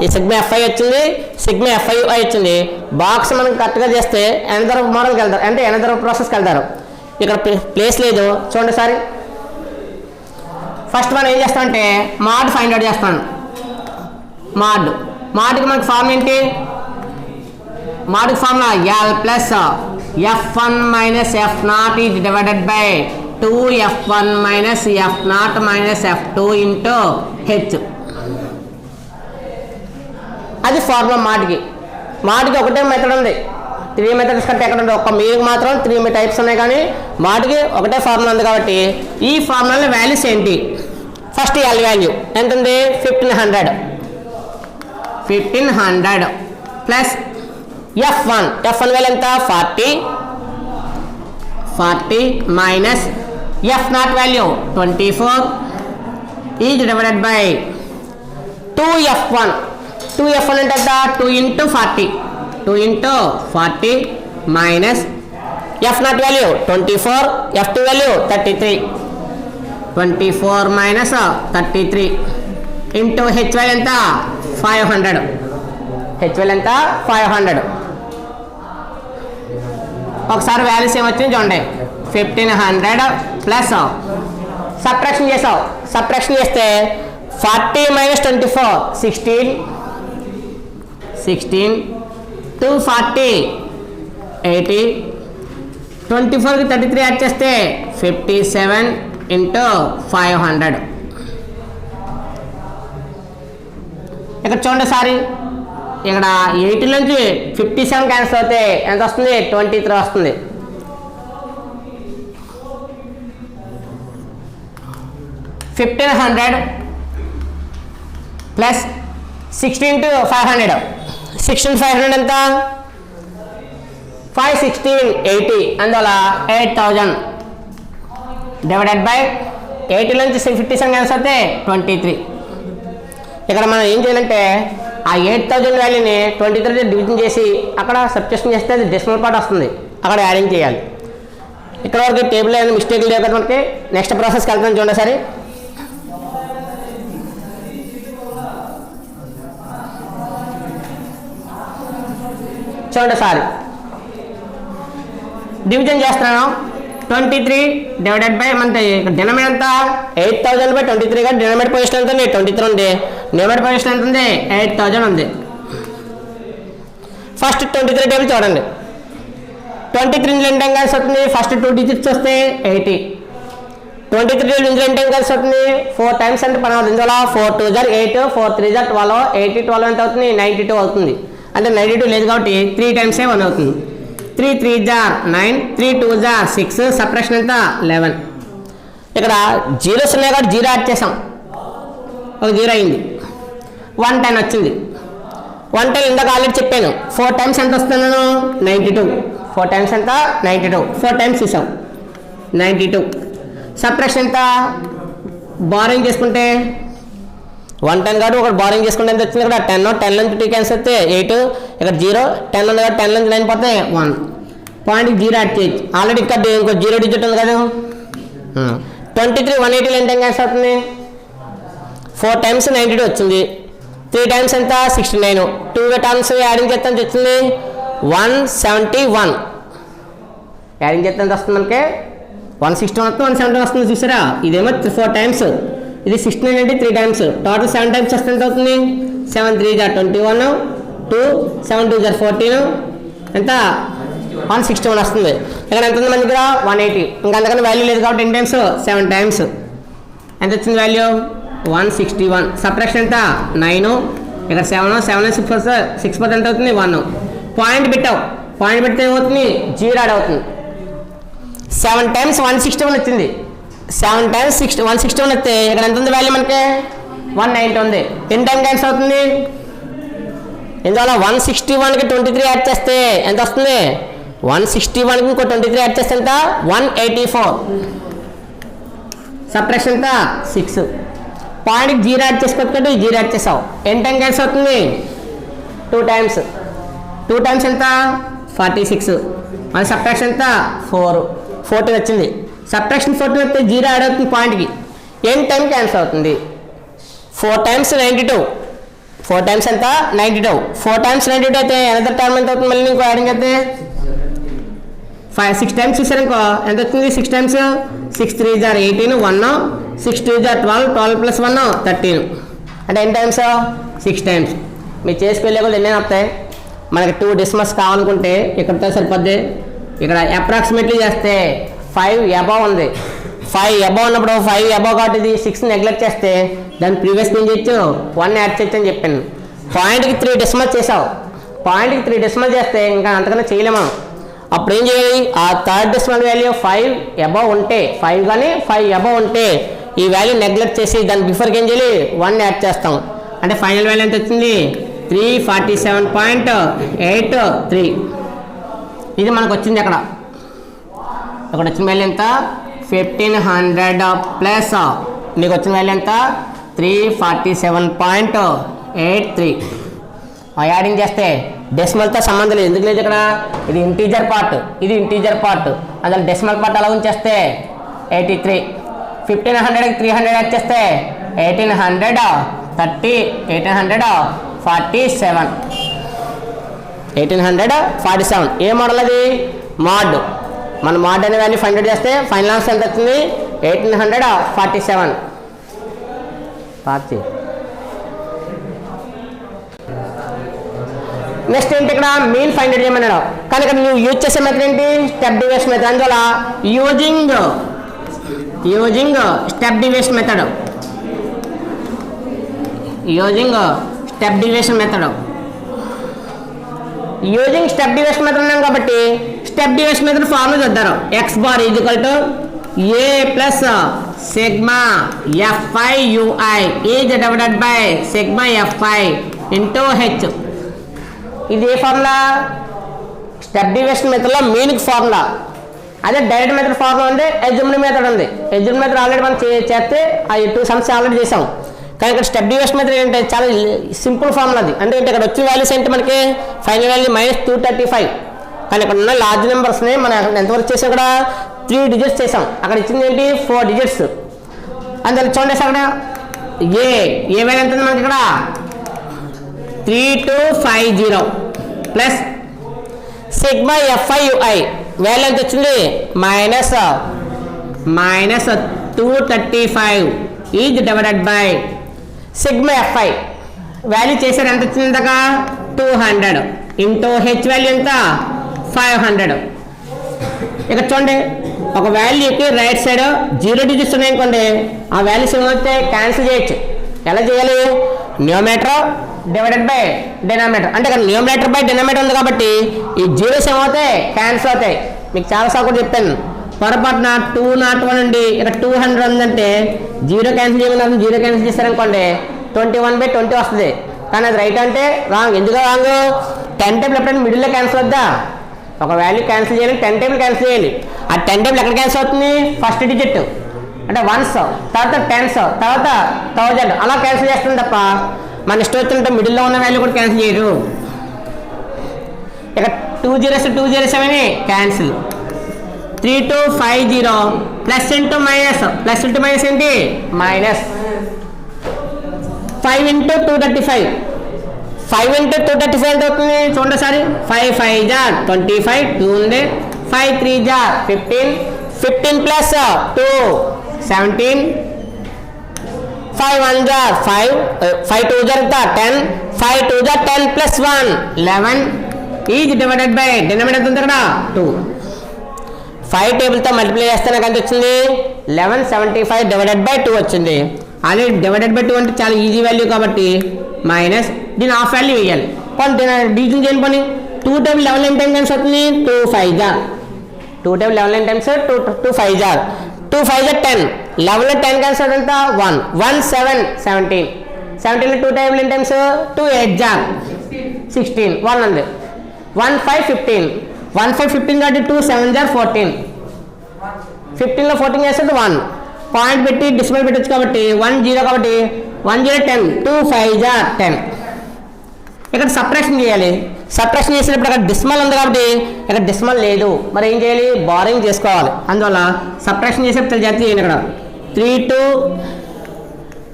ఈ సిగ్మా ఎఫ్ఐ వచ్చింది, సిగ్మా ఎఫ్ఐ వచ్చింది. బాక్స్ మనం కరెక్ట్గా చేస్తే ఎనదర్ మోడల్కి వెళ్తారు, అంటే ఎనదర్ ప్రాసెస్కి వెళ్తారు. ఇక్కడ ప్లేస్ లేదు చూడండి సారి. ఫస్ట్ మనం ఏం చేస్తామంటే మాడ్ ఫైండ్ అవుట్ చేస్తాను. మాడ్కి మనకి ఫార్మ్ ఏంటి, మాడ్కి formula L + F1 - F0 is divided by 2F1 - F0 - F2 into H. అది ఫార్ములా మాడ్కి ఒకటే మెథడ్ ఉంది. 3 మెథడ్స్ కంటే ఎక్కడ ఉంది, ఒక్క మీకు మాత్రం 3 టైప్స్ ఉన్నాయి, కానీ మాడ్కి ఒకటే ఫార్ములా ఉంది. కాబట్టి ఈ ఫార్ములాలో వాల్యూస్ ఏంటి, ఫస్ట్ ఎల్ వాల్యూ ఎంత ఉంది 1500 ప్లస్ F1 వాల్యూ ఎంత 40 minus F0 value 24 is divided by 2F1 అంటే ఎంత 2 × 40, 2 × 40 minus F0 value 24, F2 value 33, 24 minus 33 into H value ఎంత 500, హెచ్ వాల్యూ ఎంత 500. ఒకసారి వాల్యూస్ ఏమొచ్చింది చూడండి, 1500 ప్లస్ సబ్ట్రాక్షన్ చేసావు, సబ్ట్రాక్షన్ చేస్తే 40 - 24 16 240 80, 24కి 33 యాడ్ చేస్తే 57 × 500. ఇక్కడ చూడండి సారి, ఇక్కడ 80 నుంచి 57 క్యాన్సిల్ అవుతే ఎంత వస్తుంది 23 వస్తుంది. 1500 ప్లస్ 16 × 500, 16 500 ఎంత 516 80, అందువల్ల 8000 డివైడెడ్ బై 80 నుంచి 57 క్యాన్సిల్ అవుతే 23. ఇక్కడ మనం ఏం చేయాలంటే ఆ 8000 వాల్యూని 23 డివిజన్ చేసి అక్కడ సబ్ట్రాక్షన్ చేస్తే అది డెసిమల్ పార్ట్ వస్తుంది, అక్కడ యాడింగ్ చేయాలి. ఇక్కడ వరకు టేబుల్ ఏమైనా మిస్టేక్లు లేవు కదా మనకి. నెక్స్ట్ ప్రాసెస్కి వెళ్తాను చూడండి సరే. చూడండి సార్, డివిజన్ చేస్తున్నాను. 23 డివైడెడ్ బై మన డినామినేటర్ ఎంత 8000/23 గా డినామినేటర్ పొజిషన్ ఎంత ఉంది 23 ఉంది, డినామినేటర్ పొజిషన్ ఎంత ఉంది 8000 ఉంది. ఫస్ట్ 23 టేబుల్ చూడండి, 23 నుంచి ఎంత కలిసి వస్తుంది, ఫస్ట్ 2 డిజిట్స్ వస్తే 80, 23 నుంచి ఎంత కలిసి వస్తుంది 4 టైమ్స్ అంటే 12, ఇందులో 4 2 = 8, 4 3 = 12, 80 12 ఎంత అవుతుంది 92 అవుతుంది. అంటే 92 లేదు కాబట్టి 3 టైమ్స్ 1 అవుతుంది. 3 3 = 9, 3 2 = 6, సబ్ట్రాక్షన్ ఎంత 11. ఇక్కడ జీరోస్ ఉన్నాయి కాబట్టి 0 యాడ్ చేసాం, ఒక 0 అయింది, 110 వచ్చింది. 110 ఇందాక ఆల్రెడీ చెప్పాను, 4 టైమ్స్ ఎంత వస్తున్నాను 92, 4 టైమ్స్ ఎంత 92, 4 టైమ్స్ తీసాం 92. సబ్ట్రాక్షన్ ఎంత బారోయింగ్ చేసుకుంటే 110 కాబట్టి ఒకటి బారోయింగ్ చేసుకుంటే ఎంత వచ్చింది, ఇక్కడ 10 నుంచి 2 క్యాన్సిల్ అయితే 8, ఇక్కడ 0, 10 ఉంది కాబట్టి 10 నుంచి 9 పోతే 1, పాయింట్ 0 యాడ్ చేయొచ్చు. ఆల్రెడీ ఇక్కడ ఇంకో 0 డిజిట్ ఉంది కదా. 23 180 ఎంత క్యాన్సిల్ అవుతుంది, 4 టైమ్స్ 92 వచ్చింది, 3 టైమ్స్ ఎంత 69, 2 టైమ్స్ యాడింగ్ చేస్తే ఎంత వచ్చింది 171, యాడింగ్ చేస్తే ఎంత వస్తుంది మనకి 161 వస్తే 170 వస్తుంది చూసారా, ఇదేమో 4 టైమ్స్, ఇది 69 అంటే 3 టైమ్స్, టోటల్ 7 టైమ్స్ వస్తే ఎంత అవుతుంది? 7 3 జా 21, 2 7 2 జా 14, ఎంత 161 వస్తుంది. ఇక్కడ ఎంత ఉంది మన దగ్గర? 180. ఇంకా అందుకని వాల్యూ లేదు కాబట్టి ఎన్ని టైమ్స్? 7 టైమ్స్. ఎంత వచ్చింది వాల్యూ? 161. సబ్ట్రాక్షన్ ఎంత? 9. ఇక్కడ 7 6 వస్తే 6 పోతే ఎంత అవుతుంది? 1. పాయింట్ పెట్టావు, పాయింట్ పెడితే ఏమవుతుంది? 0 యాడ్ అవుతుంది. 7 టైమ్స్ 161 వచ్చింది. 7 టైమ్స్ 161 వస్తే ఇక్కడ ఎంత ఉంది వాల్యూ మనకి? 190 ఉంది. ఎన్ని టైం క్యాన్సిల్ అవుతుంది? ఎందువల్ల 161కి 23 యాడ్ చేస్తే ఎంత వస్తుంది? 161కి ఇంకో 23 యాడ్ చేస్తే ఎంత? 184. సబ్ట్రాక్షన్ ఎంత? 6. పాయింట్కి 0 యాడ్ చేసుకోవచ్చు, 0 యాడ్ చేసావు. ఎన్ని టైం క్యాన్సిల్ అవుతుంది? 2 టైమ్స్. 2 టైమ్స్ ఎంత? 46. మన సబ్ట్రాక్షన్ ఎంత? 4. 14 వచ్చింది. సబ్ట్రాక్షన్ 14 వస్తే 0 యాడ్ అవుతుంది పాయింట్కి. ఎన్ని టైం క్యాన్సిల్ అవుతుంది? 4 టైమ్స్ 92. 4 టైమ్స్ ఎంత? 92. 4 టైమ్స్ 92 అయితే ఎంత టైం ఎంత అవుతుంది? మళ్ళీ ఇంకో యాడింగ్ అయితే 6 టైమ్స్ చూసారనుకో ఎంత వచ్చింది? 6 టైమ్స్ 6 3 జా 18, 1 6 2 జా 12, 12 + 1 13. అంటే ఎన్ని టైమ్స్? 6 టైమ్స్. మీరు చేసుకెళ్ళే కూడా ఎన్ని వస్తాయి? మనకి 2 డెసిమల్స్ కావాలనుకుంటే ఇక్కడతో సరిపోద్ది. ఇక్కడ అప్రాక్సిమేట్లీ చేస్తే 5 అబవ్ ఉంది. 5 అబవ్ ఉన్నప్పుడు 5 అబవ్ కాబట్టి ఇది 6 నెగ్లెక్ట్ చేస్తే దాని ప్రీవియస్ ఏం చేయొచ్చు? 1 యాడ్ చేయొచ్చు అని చెప్పాను. పాయింట్కి 3 డెసిమల్ చేసావు. పాయింట్కి 3 డెసిమల్ చేస్తే ఇంకా అంతకన్నా చేయలేము. అప్పుడు ఏం చేయాలి? ఆ థర్డ్ డెసిమల్ వాల్యూ 5 అబవ్ ఉంటే, 5 కానీ 5 అబవ్ ఉంటే ఈ వాల్యూ నెగ్లెక్ట్ చేసి దాని బిఫోర్కి ఏం చేయాలి? 1 యాడ్ చేస్తాం. అంటే ఫైనల్ వాల్యూ ఎంత వచ్చింది? 347.83. ఇది మనకు వచ్చింది. అక్కడ వచ్చిన వాల్యూ ఎంత? 1500 ప్లస్ నీకు వచ్చిన వాల్యూ ఎంత? 347.83. యాడింగ్ చేస్తే డెసిమల్తో సంబంధం లేదు. ఎందుకు లేదు? ఇక్కడ ఇది ఇంటీజర్ పార్ట్, ఇది ఇంటీజర్ పార్ట్, అందులో డెసిమల్ పార్ట్ అలా ఉంచేస్తే 83. 1500కి 300 యాడ్ చేస్తే 1800 30, 1847. 1847 ఏ మోడల్ అది? మాడ్. మన మాడ్ అనే వాల్యూ 500 చేస్తే ఫైనల్ ఆన్సర్ ఎంత వచ్చింది? 1847. నెక్స్ట్ ఏంటి? ఇక్కడ మీన్ ఫైండ్ అవుట్ చేయమన్నాడు. కానీ ఇక్కడ నువ్వు యూజ్ చేసే మెథడ్ ఏంటి? Step division method. అందువల్ల using step division method. Using step division method ఉన్నాం కాబట్టి స్టెప్ డివిజన్ మెథడ్ ఫార్ములా చూద్దాం. X bar is equal to A plus sigma FI UI is divided by sigma FI into H. ఇది ఏ formula? Step division మెథడ్లో మీన్కి formula. అదే direct method formula ఉంది, examine method ఉంది. ఎగ్జామిన్ మెథడ్ ఆల్రెడీ మనం చేస్తే ఆ 2 సమ్స్ ఆల్రెడీ చేసాం. కానీ ఇక్కడ స్టెప్ డివిజన్ మెథడ్ ఏంటంటే చాలా సింపుల్ ఫార్ములా అది. అంటే ఇక్కడ వచ్చే వాల్యూస్ ఏంటి? మనకి ఫైనల్ వాల్యూ -235. కానీ ఇక్కడ ఉన్న లార్జ్ నెంబర్స్ని మనం ఎంతవరకు చేసాం? ఇక్కడ 3 డిజిట్స్ చేసాం. అక్కడ ఇచ్చింది ఏంటి? 4 డిజిట్స్. అందులో చూడండి అక్కడ ఏ వాల్యూ ఎంత ఉంది మనకి? ఇక్కడ 3250 plus sigma FI UI value ఎంత వచ్చింది? -235 is divided by sigma FI value చేశారు. ఎంత వచ్చింది? ఇందాక 200 ఇంటూ హెచ్ వాల్యూ ఎంత? 500. ఇక్కడ చూడండి ఒక వాల్యూకి రైట్ సైడ్ 0 డిజిట్స్ ఉన్నాయనుకోండి, ఆ వాల్యూస్ ఏమవుతే క్యాన్సిల్ చేయొచ్చు. ఎలా చేయాలి? Numerator divided by denominator. అంటే ఇక్కడ న్యూమరేటర్ బై డినామినేటర్ ఉంది కాబట్టి ఈ జీరోస్ ఏమవుతాయి? క్యాన్సిల్ అవుతాయి. మీకు చాలాసార్లు కూడా చెప్పాను. పొరపాటున 201 నుండి ఇక్కడ 200 ఉందంటే 0 క్యాన్సిల్ చేయమన్నారు, 0 క్యాన్సిల్ చేస్తారనుకోండి 21/20 వస్తుంది. కానీ అది రైట్ అంటే రాంగ్. ఎందుకు రాంగ్? 10 టేబుల్ ఎప్పుడైనా మిడిల్లో క్యాన్సిల్ అవుద్దా? ఒక వాల్యూ క్యాన్సిల్ చేయాలి, 10 టేబుల్ క్యాన్సిల్ చేయాలి. ఆ 10 టేబుల్ ఎక్కడ క్యాన్సిల్ అవుతుంది? ఫస్ట్ డిజిట్ అంటే 1s, తర్వాత 10s, తర్వాత 1000 అలా క్యాన్సిల్ చేస్తుంది తప్ప మన ఇష్టం వచ్చినట్టు మిడిల్లో ఉన్న వాల్యూ కూడా క్యాన్సిల్ చేయరు. ఇక 207 cancel. 3250 plus into minus, plus into minus ఏంటి? మైనస్. 5 × 235. 5 × 235 ఎంత అవుతుంది? చూడండి సారి. 5 5 జా 25, 2 ఉంది. 5 3 జా 15, 15 plus 2 17 5 1 jar 5 5 2 jar 10 5 2 jar 10 plus 1 11 is divided by denominator ఉంది కదా 2 5 టేబుల్ తో మల్టిప్లై చేస్తే నాకు ఎంత వచ్చింది 1175 డివైడెడ్ బై 2 వచ్చింది. అదే డివైడెడ్ బై 2 అంటే చాలా ఈజీ వాల్యూ కాబట్టి మైనస్ దీని హాఫ్ వాల్యూ వేయాలి. పోనీ డివిజన్ చేయని పని 2 టేబుల్ 11 టైమ్స్ అవుతుంది 2 5 జార్ 2 టేబుల్ 11 టైమ్స్ 2 5 జార్ 2 5 జార్ 10 11 10 టైమ్స్ ఎంత 1 1 7 17 17 లో 2 టేబుల్ టైమ్స్ 2 8 జార్ 16 1 ఉంది 1 5 15 1 5 15 కాబట్టి 2 7 జార్ 14 15 లో 14 చేస్తే 1 పాయింట్ పెట్టి డిసిమల్ పెట్టచ్చు కాబట్టి 1 0 కాబట్టి 1 0 10 2 5 జార్ 10 ఇక్కడ సబ్ట్రాక్షన్ చేయాలి. సబ్ట్రాక్షన్ చేసినప్పుడు అక్కడ డిసిమల్ ఉంది కాబట్టి ఇక్కడ డిసిమల్ లేదు, మరి ఏం చేయాలి బారింగ్ చేసుకోవాలి. అందువల్ల సబ్ట్రాక్షన్ చేసేప్పుడు జాగ్రత్త చేయండి. ఇక్కడ 3 2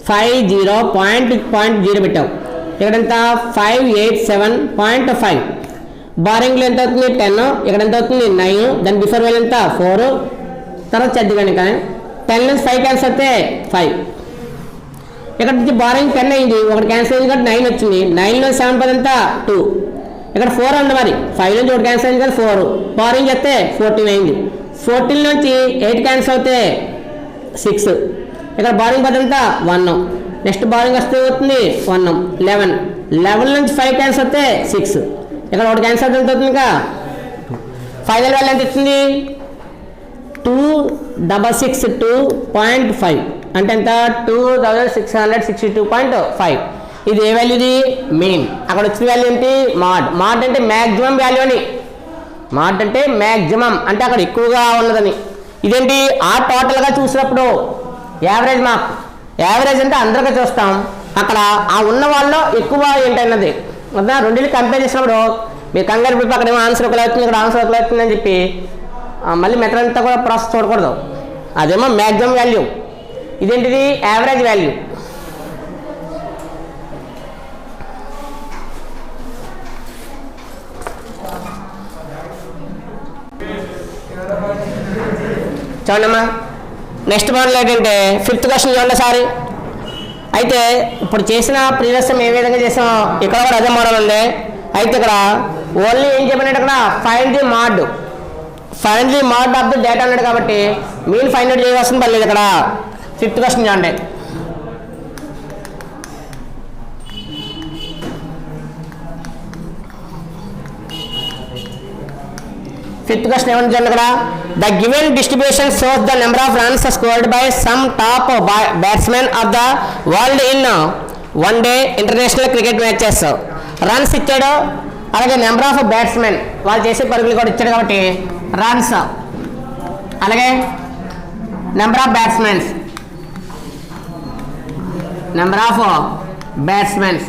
5 0 పాయింట్ 0 పెట్టాం. ఇక్కడ ఎంత 5 8 7.5 బారింగ్లో ఎంత అవుతుంది 10 ఇక్కడ ఎంత అవుతుంది 9 దాని బిఫోర్ వాల్యూ ఎంత 4 తర్వాత చదివాను కానీ 10 నుంచి 5 క్యాన్సిల్ అయితే 5 ఇక్కడ నుంచి బారింగ్ 10 అయింది ఒకటి క్యాన్సిల్ అయింది కాబట్టి 9 వచ్చింది 9 నుంచి 7 పది ఎంత 2 ఇక్కడ 4 ఉంది మరి 5 నుంచి ఒకటి క్యాన్సిల్ అయింది కదా 4 బారింగ్ చేస్తే 14 అయింది 14 నుంచి 8 క్యాన్సిల్ అవుతే 6 ఇక్కడ బారింగ్ పది ఎంత 1 నెక్స్ట్ బారింగ్ వస్తే అవుతుంది 1 11 నుంచి 5 క్యాన్సిల్ అవుతే 6 ఇక్కడ ఒకటి క్యాన్సిల్ అవుతుంది ఎంత అవుతుంది ఇంకా ఫైనల్ వాల్యూ ఎంత ఇస్తుంది 2662.5 అంటే ఎంత 2662.5 ఇది ఏ వాల్యూ ఇది మెయిన్. అక్కడ వచ్చిన వాల్యూ ఏంటి మాడ్ అంటే మ్యాక్సిమం వాల్యూ అని మాడ్ అంటే మ్యాక్సిమం అంటే అక్కడ ఎక్కువగా ఉన్నదని. ఇదేంటి ఆ టోటల్గా చూసినప్పుడు యావరేజ్ మార్క్ యావరేజ్ అంటే అందరికీ చూస్తాం అక్కడ ఆ ఉన్న వాళ్ళలో ఎక్కువ ఏంటన్నది రెండింటిని కంపేర్ చేసినప్పుడు మీరు కంగారు పడిపోయి అక్కడ ఏమో ఆన్సర్ ఒకలా అవుతుంది ఇక్కడ ఆన్సర్ ఒకలా అవుతుంది అని చెప్పి మళ్ళీ మెథడ్ అంతా కూడా ప్రాసెస్ చూడకూడదు. అదేమో మ్యాక్సిమం వాల్యూ ఇదేంటిది యావరేజ్ వాల్యూ. చూడమ్మా నెక్స్ట్ మోడల్ ఏంటంటే 5th క్వశ్చన్ చూడండి సారి. అయితే ఇప్పుడు చేసిన ప్రీవియస్ ఏ విధంగా చేసామో ఇక్కడ కూడా అదే మోడల్ ఉంది. అయితే ఇక్కడ ఓన్లీ ఏం చెప్పినట్టు ఇక్కడ find the mode of the data అన్నాడు కాబట్టి మీన్ ఫైండ్ అవుట్ చేయవలసిన పర్లేదు. ఇక్కడ 5th క్వశ్చన్ చూడండి. ఫిఫ్త్ క్వశ్చన్ ఏమంటే ఇక్కడ the given distribution shows the number of runs scored by some top batsmen of the world in one day international cricket matches. Runs ఇచ్చాడు అలాగే నెంబర్ ఆఫ్ బ్యాట్స్మెన్ వాళ్ళు చేసే పరుగులు కూడా ఇచ్చాడు కాబట్టి రన్స్ అలాగే number of batsmen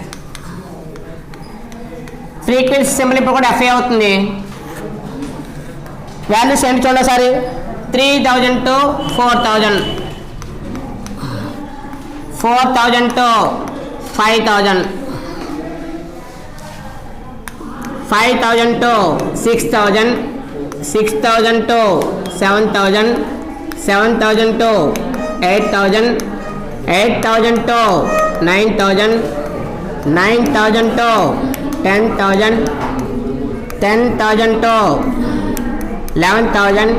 frequency symbol ఇప్పుడు కూడా ఎఫ్ఏ అవుతుంది. వాల్యూస్ ఏంటి చూడండి ఒకసారి 3000 to 4000 4000 to 5000 5000 to 6000 6000 to 7000 7000 to 8000 8000 to 9000 9000 to 10000 10000 to 11,000.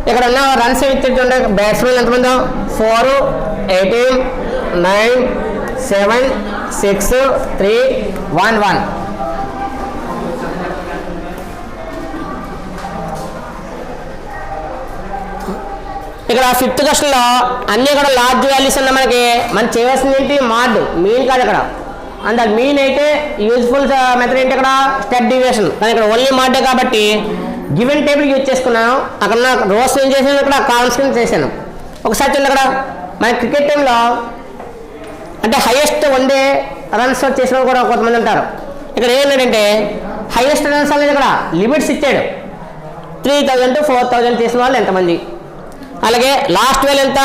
ఇక్కడ ఉన్న రన్స్ ఇచ్చేటువంటి బ్యాట్స్మెన్ ఎంతమంది 4 18 9 7 6 3 1 1. ఇక్కడ 5th క్వశ్చన్లో అన్నీ కూడా లార్జ్ వాల్యూస్ ఉన్న మనం చేయవలసింది ఏంటి మాడ్ మీన్ కాదు. ఇక్కడ అండ్ మీన్ అయితే యూజ్ఫుల్ మెథడ్ ఏంటి ఇక్కడ స్టెప్ డివియేషన్ కానీ ఇక్కడ ఓన్లీ మాడే కాబట్టి గివెన్ టేబుల్ యూజ్ చేసుకున్నాను. అక్కడ రోస్ ఏం చేసాను ఇక్కడ కాలమ్స్ కింద చేశాను. ఒకసారి చూడండి ఇక్కడ మన క్రికెట్ టీంలో అంటే హైయెస్ట్ వన్డే రన్స్ చేసిన కూడా కొంతమంది ఉంటారు. ఇక్కడ ఏమన్నాడంటే హైయెస్ట్ రన్స్ అనేది ఇక్కడ లిమిట్స్ ఇచ్చాడు 3000 to 4000 చేసిన వాళ్ళు ఎంతమంది అలాగే లాస్ట్ వాల్యూ ఎంత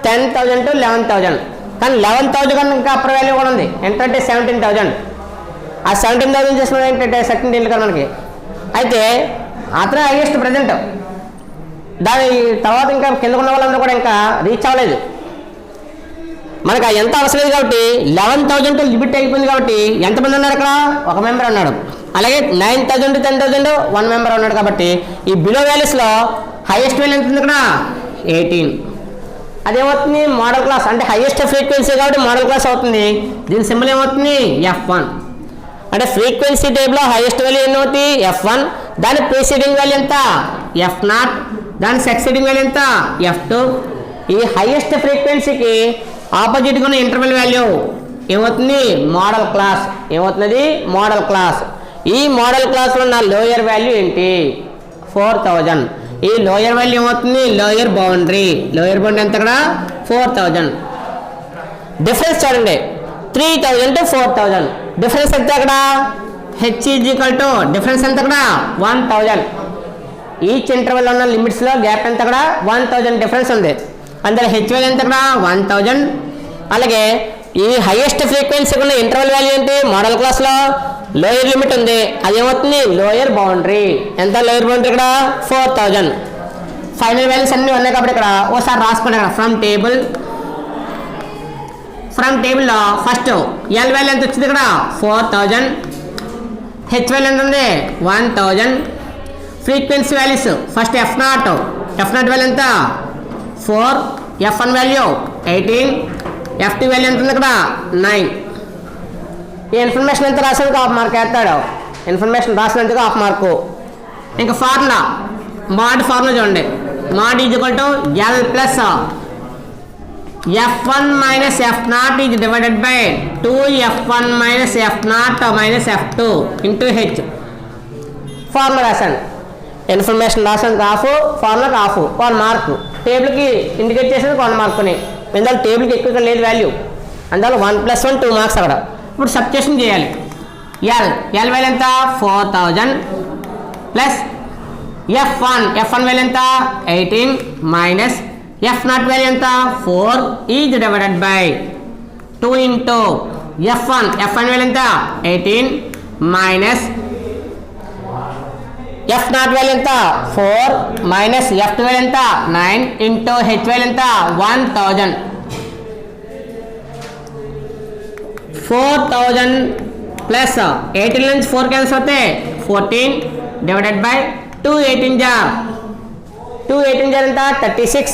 10,000 to 11,000 కానీ 11,000 కన్నా ఇంకా అప్పర్ వాల్యూ కూడా ఉంది ఏంటంటే 17,000. ఆ 17,000 చేసిన ఏంటంటే సెకండ్ ఇంటి కదా మనకి. అయితే అతను హైయెస్ట్ ప్రజెంట్ దాని తర్వాత ఇంకా కింద ఉన్న వాళ్ళందరూ కూడా ఇంకా రీచ్ అవ్వలేదు. మనకు ఎంత అవసరం లేదు కాబట్టి 11,000 లిమిట్ అయిపోయింది కాబట్టి ఎంతమంది ఉన్నారు అక్కడ? ఒక మెంబర్ ఉన్నాడు. అలాగే 9,000 10,000 1 మెంబర్ ఉన్నాడు కాబట్టి ఈ బిలో వాల్యూస్లో హైయెస్ట్ వాల్యూ ఎంత ఉంది ఇక్కడ? 18. అదేమవుతుంది? మోడల్ క్లాస్ అంటే హైయెస్ట్ ఫ్రీక్వెన్సీ కాబట్టి మోడల్ క్లాస్ అవుతుంది. దీని సింబల్ ఏమవుతుంది? F1. అంటే ఫ్రీక్వెన్సీ టేబుల్లో హైయెస్ట్ వాల్యూ ఏమవుతుంది? F1. దాని ప్రీసీడింగ్ వాల్యూ ఎంత? F0. దాని సక్సీడింగ్ వాల్యూ ఎంత? F2. ఈ హైయెస్ట్ ఫ్రీక్వెన్సీకి ఆపోజిట్గా ఉన్న ఇంటర్వెల్ వాల్యూ ఏమవుతుంది? Modal class. ఏమవుతుంది? Modal class. ఈ మోడల్ క్లాస్లో ఉన్న లోయర్ వాల్యూ ఏంటి? 4,000. ఈ లోయర్ వాల్యూ ఏమవుతుంది? Lower boundary. లోయర్ బౌండరీ ఎంత ఇక్కడ? 4,000. డిఫరెన్స్ చూడండి, 3,000 to 4,000. డిఫరెన్స్ ఎంత అక్కడ? H = డిఫరెన్స్ ఎంత అక్కడ? 1,000. ఈచ్ ఇంటర్వెల్ ఉన్న లిమిట్స్లో గ్యాప్ ఎంత అక్కడ? 1,000 డిఫరెన్స్ ఉంది. అందులో హెచ్ వాల్యూ ఎంత అక్కడ? 1,000. అలాగే ఈ హైయెస్ట్ ఫ్రీక్వెన్సీకి ఉన్న ఇంటర్వెల్ వాల్యూ ఏంటి? మోడల్ క్లాస్లో లోయర్ లిమిట్ ఉంది, అదేమవుతుంది? Lower boundary. ఎంత లోయర్ బౌండరీ ఇక్కడ? 4,000. ఫైనల్ వాల్యూస్ అన్నీ ఉన్నాయి కాబట్టి ఇక్కడ ఓసారి రాసుకోండి. ఇక్కడ ఫ్రమ్ టేబుల్లో ఫస్ట్ ఎల్ వాల్యూ ఎంత వచ్చింది ఇక్కడ? 4,000. హెచ్ వాల్యూ ఎంత ఉంది? 1,000. Frequency values first F0 value ఎంత? 4. F1 value 18. F2 వాల్యూ ఎంత ఉంది ఇక్కడ? 9. ఈ ఇన్ఫర్మేషన్ ఎంత రాసినందుకు హాఫ్ మార్క్ వేస్తాడు. ఇన్ఫర్మేషన్ రాసినందుకు హాఫ్ మార్కు. ఇంకా ఫార్ములా ఫార్ములా చూడండి. mod L plus F1 minus F0 is divided by 2F1 minus F0 minus F2 into H. Formula రాశాను. ఇన్ఫర్మేషన్ రాసినందుకు హాఫ్, ఫార్ములాకి హాఫ్, 1 మార్కు. టేబుల్కి ఇండికేట్ చేసేందుకు 1 మార్కుని. ఎందుకంటే టేబుల్కి ఎక్కువ లేదు వాల్యూ, అందువల్ల 1 + 1 2 మార్క్స్ అక్కడ. ఇప్పుడు సబ్స్టిట్యూషన్ చేయాలి. ఎల్ వాల్యూ ఎంత? 4,000 ప్లస్ F1 వాల్యూ ఎంత? 18 మైనస్ F0 వాల్యూ ఎంత? 4 is divided by 2 into F1 value ఎంత? 18 మైనస్ F0 వాల్యూ ఎంత? 4 మైనస్ F2 వాల్యూ ఎంత? 9 ఇంటూ హెచ్ వాల్యూ ఎంత? 1,000. 4,000 ప్లస్ 18 నుంచి 4 క్యాన్సిల్ అవుతే 14 డివైడెడ్ బై 2 18 జార్ ఎంత? 36.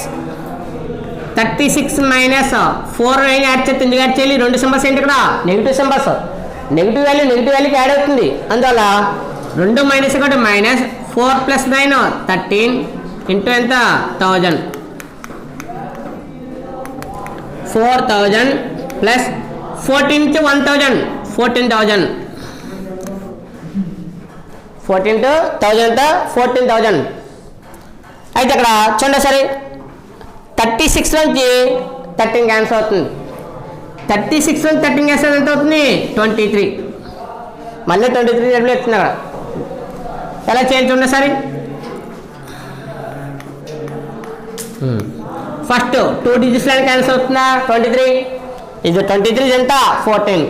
36 మైనస్ 4 యాడ్ చేస్తే ఎందుకు యాడ్ చేయాలి? 2 సింబల్స్ ఏంటి ఇక్కడ? Negative symbols. నెగిటివ్ వాల్యూకి యాడ్ అవుతుంది. అందువల్ల 2 మైనస్ ఒకటి మైనస్ 4 + 9 13 ఇంటూ ఎంత? 1000. 4,000 ప్లస్ 14 to 1,000 14,000. 14 to 1000 14,000. అయితే ఇక్కడ చూడండి సరే, 36 నుంచి 13 క్యాన్సిల్ అవుతుంది. 36 నుంచి 13 క్యాన్సిల్ ఎంత అవుతుంది? 23. మళ్ళీ 23 డబ్బులు ఇస్తుంది అక్కడ. ఎలా చేయాలి చూడండి సరే. ఫస్ట్ 2 డిజిట్స్ లైన్ క్యాన్సిల్ అవుతుందా? 23. ఇది 23 ఎంత? 14.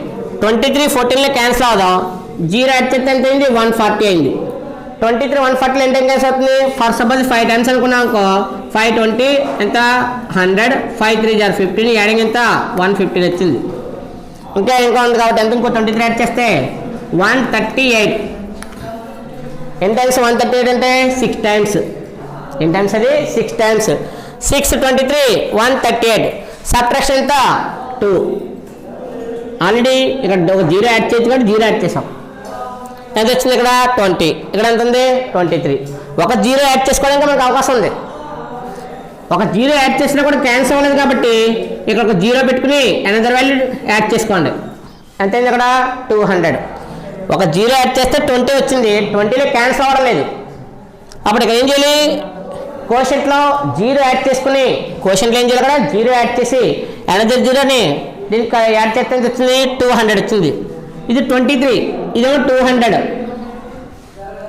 23 14లో క్యాన్సిల్ అవుదాం. 0 యాడ్ చేస్తే ఎంత అయింది? 140 అయింది. 23 140లో ఎంత క్యాన్సిల్ అవుతుంది? ఫర్ సపోజ్ 5 టైమ్స్ అనుకున్నాం అనుకో, 5 20 ఎంత? 100. 5 3 = 15. యాడింగ్ ఎంత? 115 వచ్చింది. ఇంకా ఉంది కాబట్టి ఎంత? ఇంకో 23 యాడ్ చేస్తే 138. ఎన్ని టైమ్స్ 138 అంటే? 6 టైమ్స్. ఎన్ని టైమ్స్ అది? 6 టైమ్స్. 6 23 138. సబ్ట్రాక్షన్ ఎంత? 2. ఆల్రెడీ ఇక్కడ ఒక 0 యాడ్ చేయొచ్చు కాబట్టి 0 యాడ్ చేసాం. ఎంత వచ్చింది ఇక్కడ? 20. ఇక్కడ ఎంత ఉంది? 23. ఒక 0 యాడ్ చేసుకోవడానికి మనకు అవకాశం ఉంది. ఒక 0 యాడ్ చేసినా కూడా క్యాన్సిల్ అవ్వలేదు కాబట్టి ఇక్కడ ఒక 0 పెట్టుకుని అనదర్ వాల్యూ యాడ్ చేసుకోండి. ఎంత అయింది ఇక్కడ? 200. ఒక 0 యాడ్ చేస్తే 20 వచ్చింది. 20లో క్యాన్సిల్ అవ్వడం లేదు. అప్పుడు ఇక్కడ ఏం చేయాలి? కోషెంట్లో 0 యాడ్ చేసుకుని కోషెంట్లో ఏం చేయాలి? ఇక్కడ 0 యాడ్ చేసి అనదర్ 0ని దీనికి యాడ్ చేస్తే ఎంత వచ్చింది? 200 వచ్చింది. ఇది 23, ఇదేమో 200.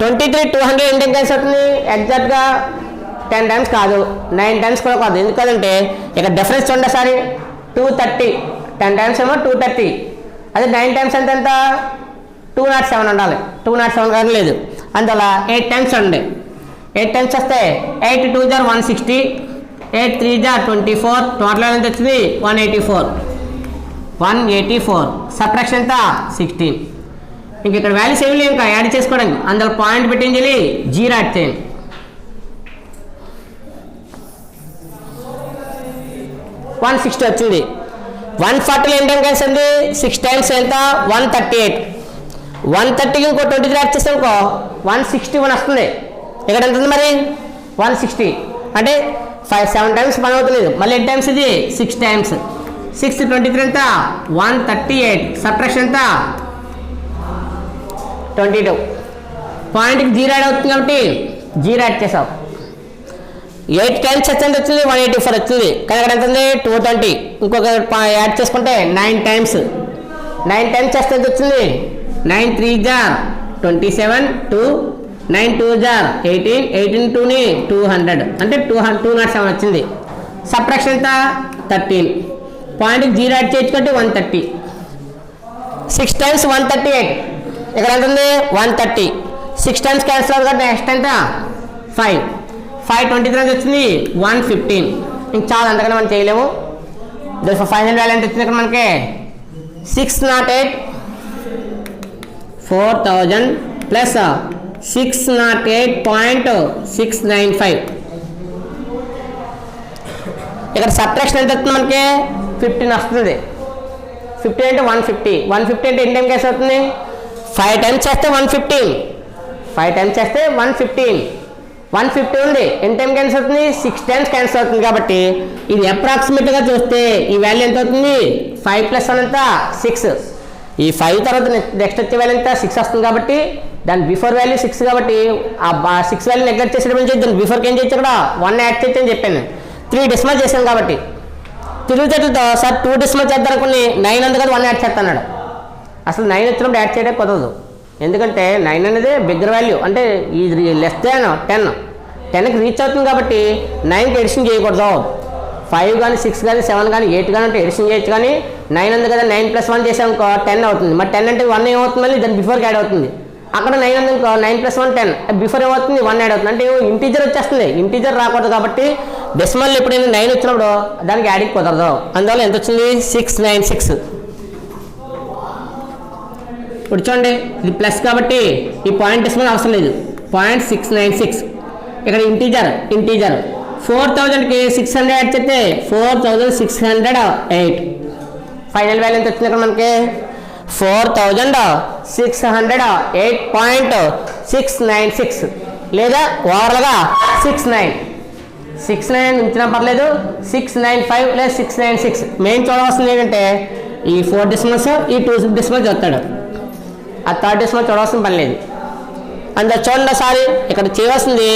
23 200 ఎన్ని టైమ్స్ అవుతుంది? ఎగ్జాక్ట్గా 10 టైమ్స్ కాదు, 9 టైమ్స్ కూడా కాదు. ఎందుకంటే ఇక్కడ డిఫరెన్స్ చూడండి సారి. 230. 10 టైమ్స్ ఏమో 230. అదే 9 టైమ్స్ ఎంత? 207 ఉండాలి. 207 కానీ లేదు. అందువల్ల 8 టైమ్స్ ఉండే. 8 టైమ్స్ వస్తాయి 8 2 జార్ 160, 8 3 జార్ 24, టోటల్ ఎంత వచ్చింది 184. సబ్ట్రాక్షన్ ఎంత 16. ఇంక ఇక్కడ వాల్యూస్ ఏమి లేవు ఇంకా యాడ్ చేసుకోవడానికి, అందులో పాయింట్ పెట్టింది 0 యాడ్ చేయండి. 160 వచ్చింది. 140 ఎన్ని టైమ్స్ ఉంది 6 టైమ్స్ ఎంత 138. 130కి ఇంకో 23 యాడ్ చేస్తే ఇంకో 161 వస్తుంది. ఇక్కడ ఎంత ఉంది మరి 160 అంటే 7 టైమ్స్ పని అవుతలేదు. మళ్ళీ 8 టైమ్స్ ఇది 6 టైమ్స్. 6 23 ఎంత 138. సబ్ట్రాక్షన్ ఎంత 22. పాయింట్కి 0 యాడ్ అవుతుంది కాబట్టి 0 యాడ్ చేసావు. 8 టైమ్స్ ఎంత వచ్చింది 184 వచ్చింది. కానీ అక్కడ ఎంత ఉంది 220. ఇంకొక యాడ్ చేసుకుంటే 9 టైమ్స్. 9 టైమ్స్ చేస్తే ఎంత వచ్చింది 9 3 జార్ 27, 2 9 2 జార్ 18, 18 2 200 అంటే 207 వచ్చింది. సబ్ట్రాక్షన్ ఎంత 13. పాయింట్కి 0 యాడ్ చేసుకుంటే 130. 6 టైమ్స్ 138. ఇక్కడ ఎంత ఉంది 130. 6 టైమ్స్ క్యాన్సిల్ అవుతుంది కాబట్టి నెక్స్ట్ ఎంత 5. 523 వచ్చింది 115. ఇంక చాలా అంతకన్నా మనం చేయలేము. ఫైనల్ వాల్యూ ఎంత వచ్చింది ఇక్కడ మనకి 608 4000 ప్లస్ 608.695. ఇక్కడ సబ్ట్రాక్షన్ ఎంత వస్తుంది మనకి 15 వస్తుంది. 15 అంటే 150. 150 అంటే ఎన్ని టైం క్యాన్సిల్ అవుతుంది 5 టైమ్స్ చేస్తే 115. 5 టైమ్స్ చేస్తే 115. 150 ఉంది. ఎన్ని టైం క్యాన్సిల్ అవుతుంది 6 టైమ్స్ క్యాన్సిల్ అవుతుంది. కాబట్టి ఇది అప్రాక్సిమేట్గా చూస్తే ఈ వాల్యూ ఎంత అవుతుంది 5 + 1 ఎంత 6. ఈ 5 తర్వాత నెక్స్ట్ వచ్చే వాల్యూ ఎంత 6 వస్తుంది. కాబట్టి దాని బిఫోర్ వాల్యూ 6 కాబట్టి ఆ 6 వాల్యూ నెగ్లెక్ట్ చేసేటప్పుడు దాని బిఫోర్కి ఏం చేయొచ్చు కూడా 1 యాడ్ చేయొచ్చు అని చెప్పాను. 3 డెసిమల్ చేశాను కాబట్టి తిరుగుచేతులతో సార్ 2 డెసిమల్ చేద్దాం అనుకుని 9 ఉంది కదా 1 యాడ్ చేస్తాడు. అసలు 9 వచ్చినప్పుడు యాడ్ చేయడానికి కుదరదు. ఎందుకంటే 9 అనేది బిగ్గర్ వాల్యూ అంటే ఇది లెస్ దాన్ 10. 10కి రీచ్ అవుతుంది కాబట్టి 9కి ఎడిషన్ చేయకూడదు. 5 కానీ 6 కానీ 7 కానీ 8 కానీ అంటే ఎడిషన్ చేయొచ్చు. కానీ 9 ఉంది కదా 9 + 1 చేసాం ఇంకో 10 అవుతుంది. మరి 10 అంటే 1 ఏమవుతుంది మళ్ళీ దాని బిఫోర్కి యాడ్ అవుతుంది. అక్కడ 9 ఉంది ఇంకో 9 + 1 10 బిఫోర్ ఏమవుతుంది 1 యాడ్ అవుతుంది. అంటే ఇంటీజర్ వచ్చేస్తుంది. ఇంటీజర్ రాకూడదు కాబట్టి డెసిమల్ ఎప్పుడైనా 9 వచ్చినప్పుడు దానికి యాడింగ్ కుదరదు. అందువల్ల ఎంత వచ్చింది 696. ఇప్పుడు చూడండి ఇది ప్లస్ కాబట్టి ఈ పాయింట్ డెసిమల్ అవసరం లేదు. 0.696. ఇక్కడ ఇంటీజర్ 4000కి 600 యాడ్ చేస్తే 4608. ఫైనల్ వాల్యూ ఎంత వచ్చింది ఇక్కడ మనకి 4608.696 లేదా ఓవర్గా 69 ఉంచినా పర్లేదు. 695 లేదా 696. మెయిన్ చూడవలసింది ఏంటంటే ఈ 4 డెసిమల్స్ ఈ 2 డెసిమల్స్ చూస్తాడు. ఆ 3rd డెసిమల్ చూడవలసిన పని లేదు. అందులో చూడండి ఒకసారి ఇక్కడ చేయవలసింది